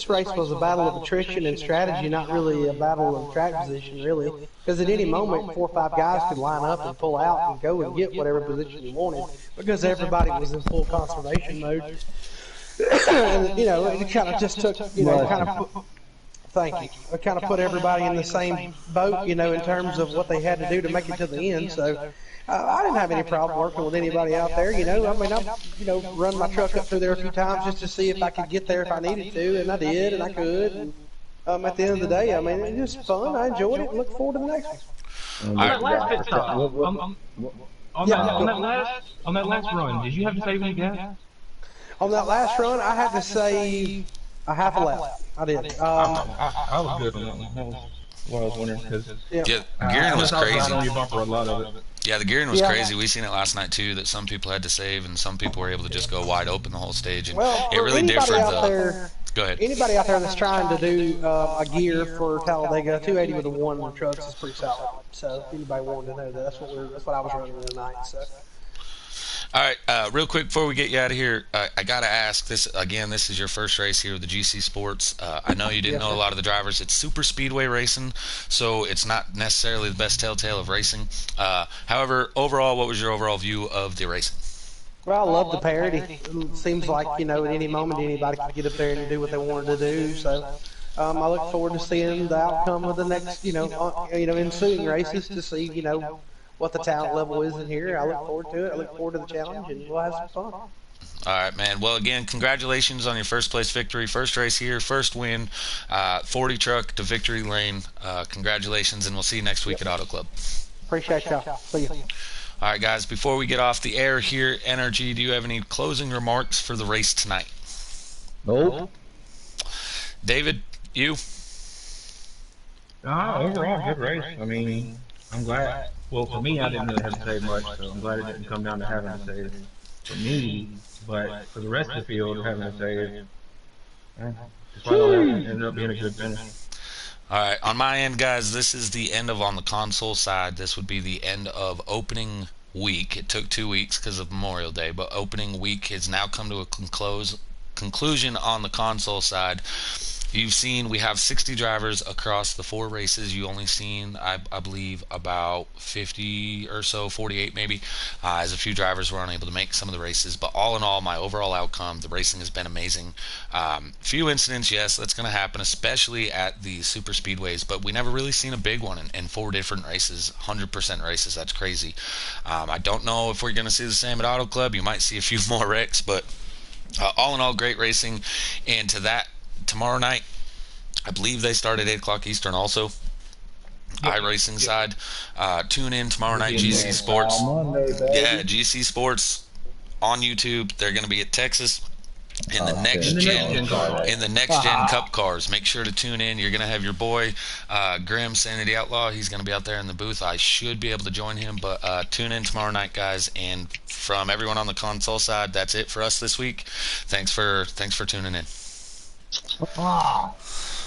race was a battle of attrition and strategy, not really a battle of track position, really. Because at any moment, 4 or 5 guys could line up and pull out and go and get whatever position you wanted because everybody was in full conservation mode. And, it kind of just took, kind of thank you. I kind of put everybody in the same boat, in terms of what they had to do to make it to the end. So I didn't have any problem working with anybody out there. I mean, I've run my truck up through there a few times just to see if I could get there if I needed to, and I did, and I could. And at the end of the day, I mean, it was just fun. I enjoyed it, and look forward to the next one. On that last pit stop, on that last run, did you have to save any gas? On that last run, I had to save a half a lap. I did. I was good on that one. That was what I was wondering because Yeah, gearing was crazy. On your bumper a lot of it. Yeah, the gearing was crazy. We seen it last night too. That some people had to save, and some people were able to just go wide open the whole stage. And it really differed. Go ahead. Anybody out there that's trying to do a gear for Talladega, 280 with a 1 on trucks is pretty solid. So if anybody wanted to know that, that's what I was running tonight. So. All right, real quick before we get you out of here, I gotta ask this again. This is your first race here with the GC Sports. I know you didn't know a lot of the drivers. It's super speedway racing, so it's not necessarily the best telltale of racing. However, overall, what was your overall view of the racing? Well, I love the parity. It seems like at any moment anybody can get up there and do what they wanted to do. So I look forward to seeing the outcome of the next ensuing races to see what the talent level is in here. I look forward to it. I look forward to the challenge, and we'll have some fun. All right, man. Well, again, congratulations on your first place victory. First race here, first win, 40 truck to victory lane. Congratulations, and we'll see you next week at Auto Club. Appreciate y'all. See you. All right, guys, before we get off the air here, NRG, do you have any closing remarks for the race tonight? Nope. David, you? Overall, good race. I mean, I'm glad. Well, for me, I didn't really have to save much, so I'm glad it didn't come down to having to save for me. But for the rest of the field, having to save, despite all that, it ended up being a good finish. All right, on my end, guys, this is the end of on the console side. This would be the end of opening week. It took 2 weeks because of Memorial Day, but opening week has now come to a conclusion on the console side. You've seen we have 60 drivers across the 4 races. You only seen, I believe, about 50 or so, 48 maybe, as a few drivers were unable to make some of the races. But all in all, my overall outcome, the racing has been amazing. Few incidents, yes, that's going to happen, especially at the super speedways. But we never really seen a big one in 4 different races, 100% races. That's crazy. I don't know if we're going to see the same at Auto Club. You might see a few more wrecks, but all in all, great racing. And to that, tomorrow night, I believe they start at 8 o'clock Eastern also. iRacing side. Tune in tomorrow night, GC Sports. Yeah, GC Sports on YouTube. They're going to be at Texas in the next gen Cup cars. Make sure to tune in. You're going to have your boy Grim Sanity Outlaw. He's going to be out there in the booth. I should be able to join him, but tune in tomorrow night, guys. And from everyone on the console side, that's it for us this week. Thanks for tuning in.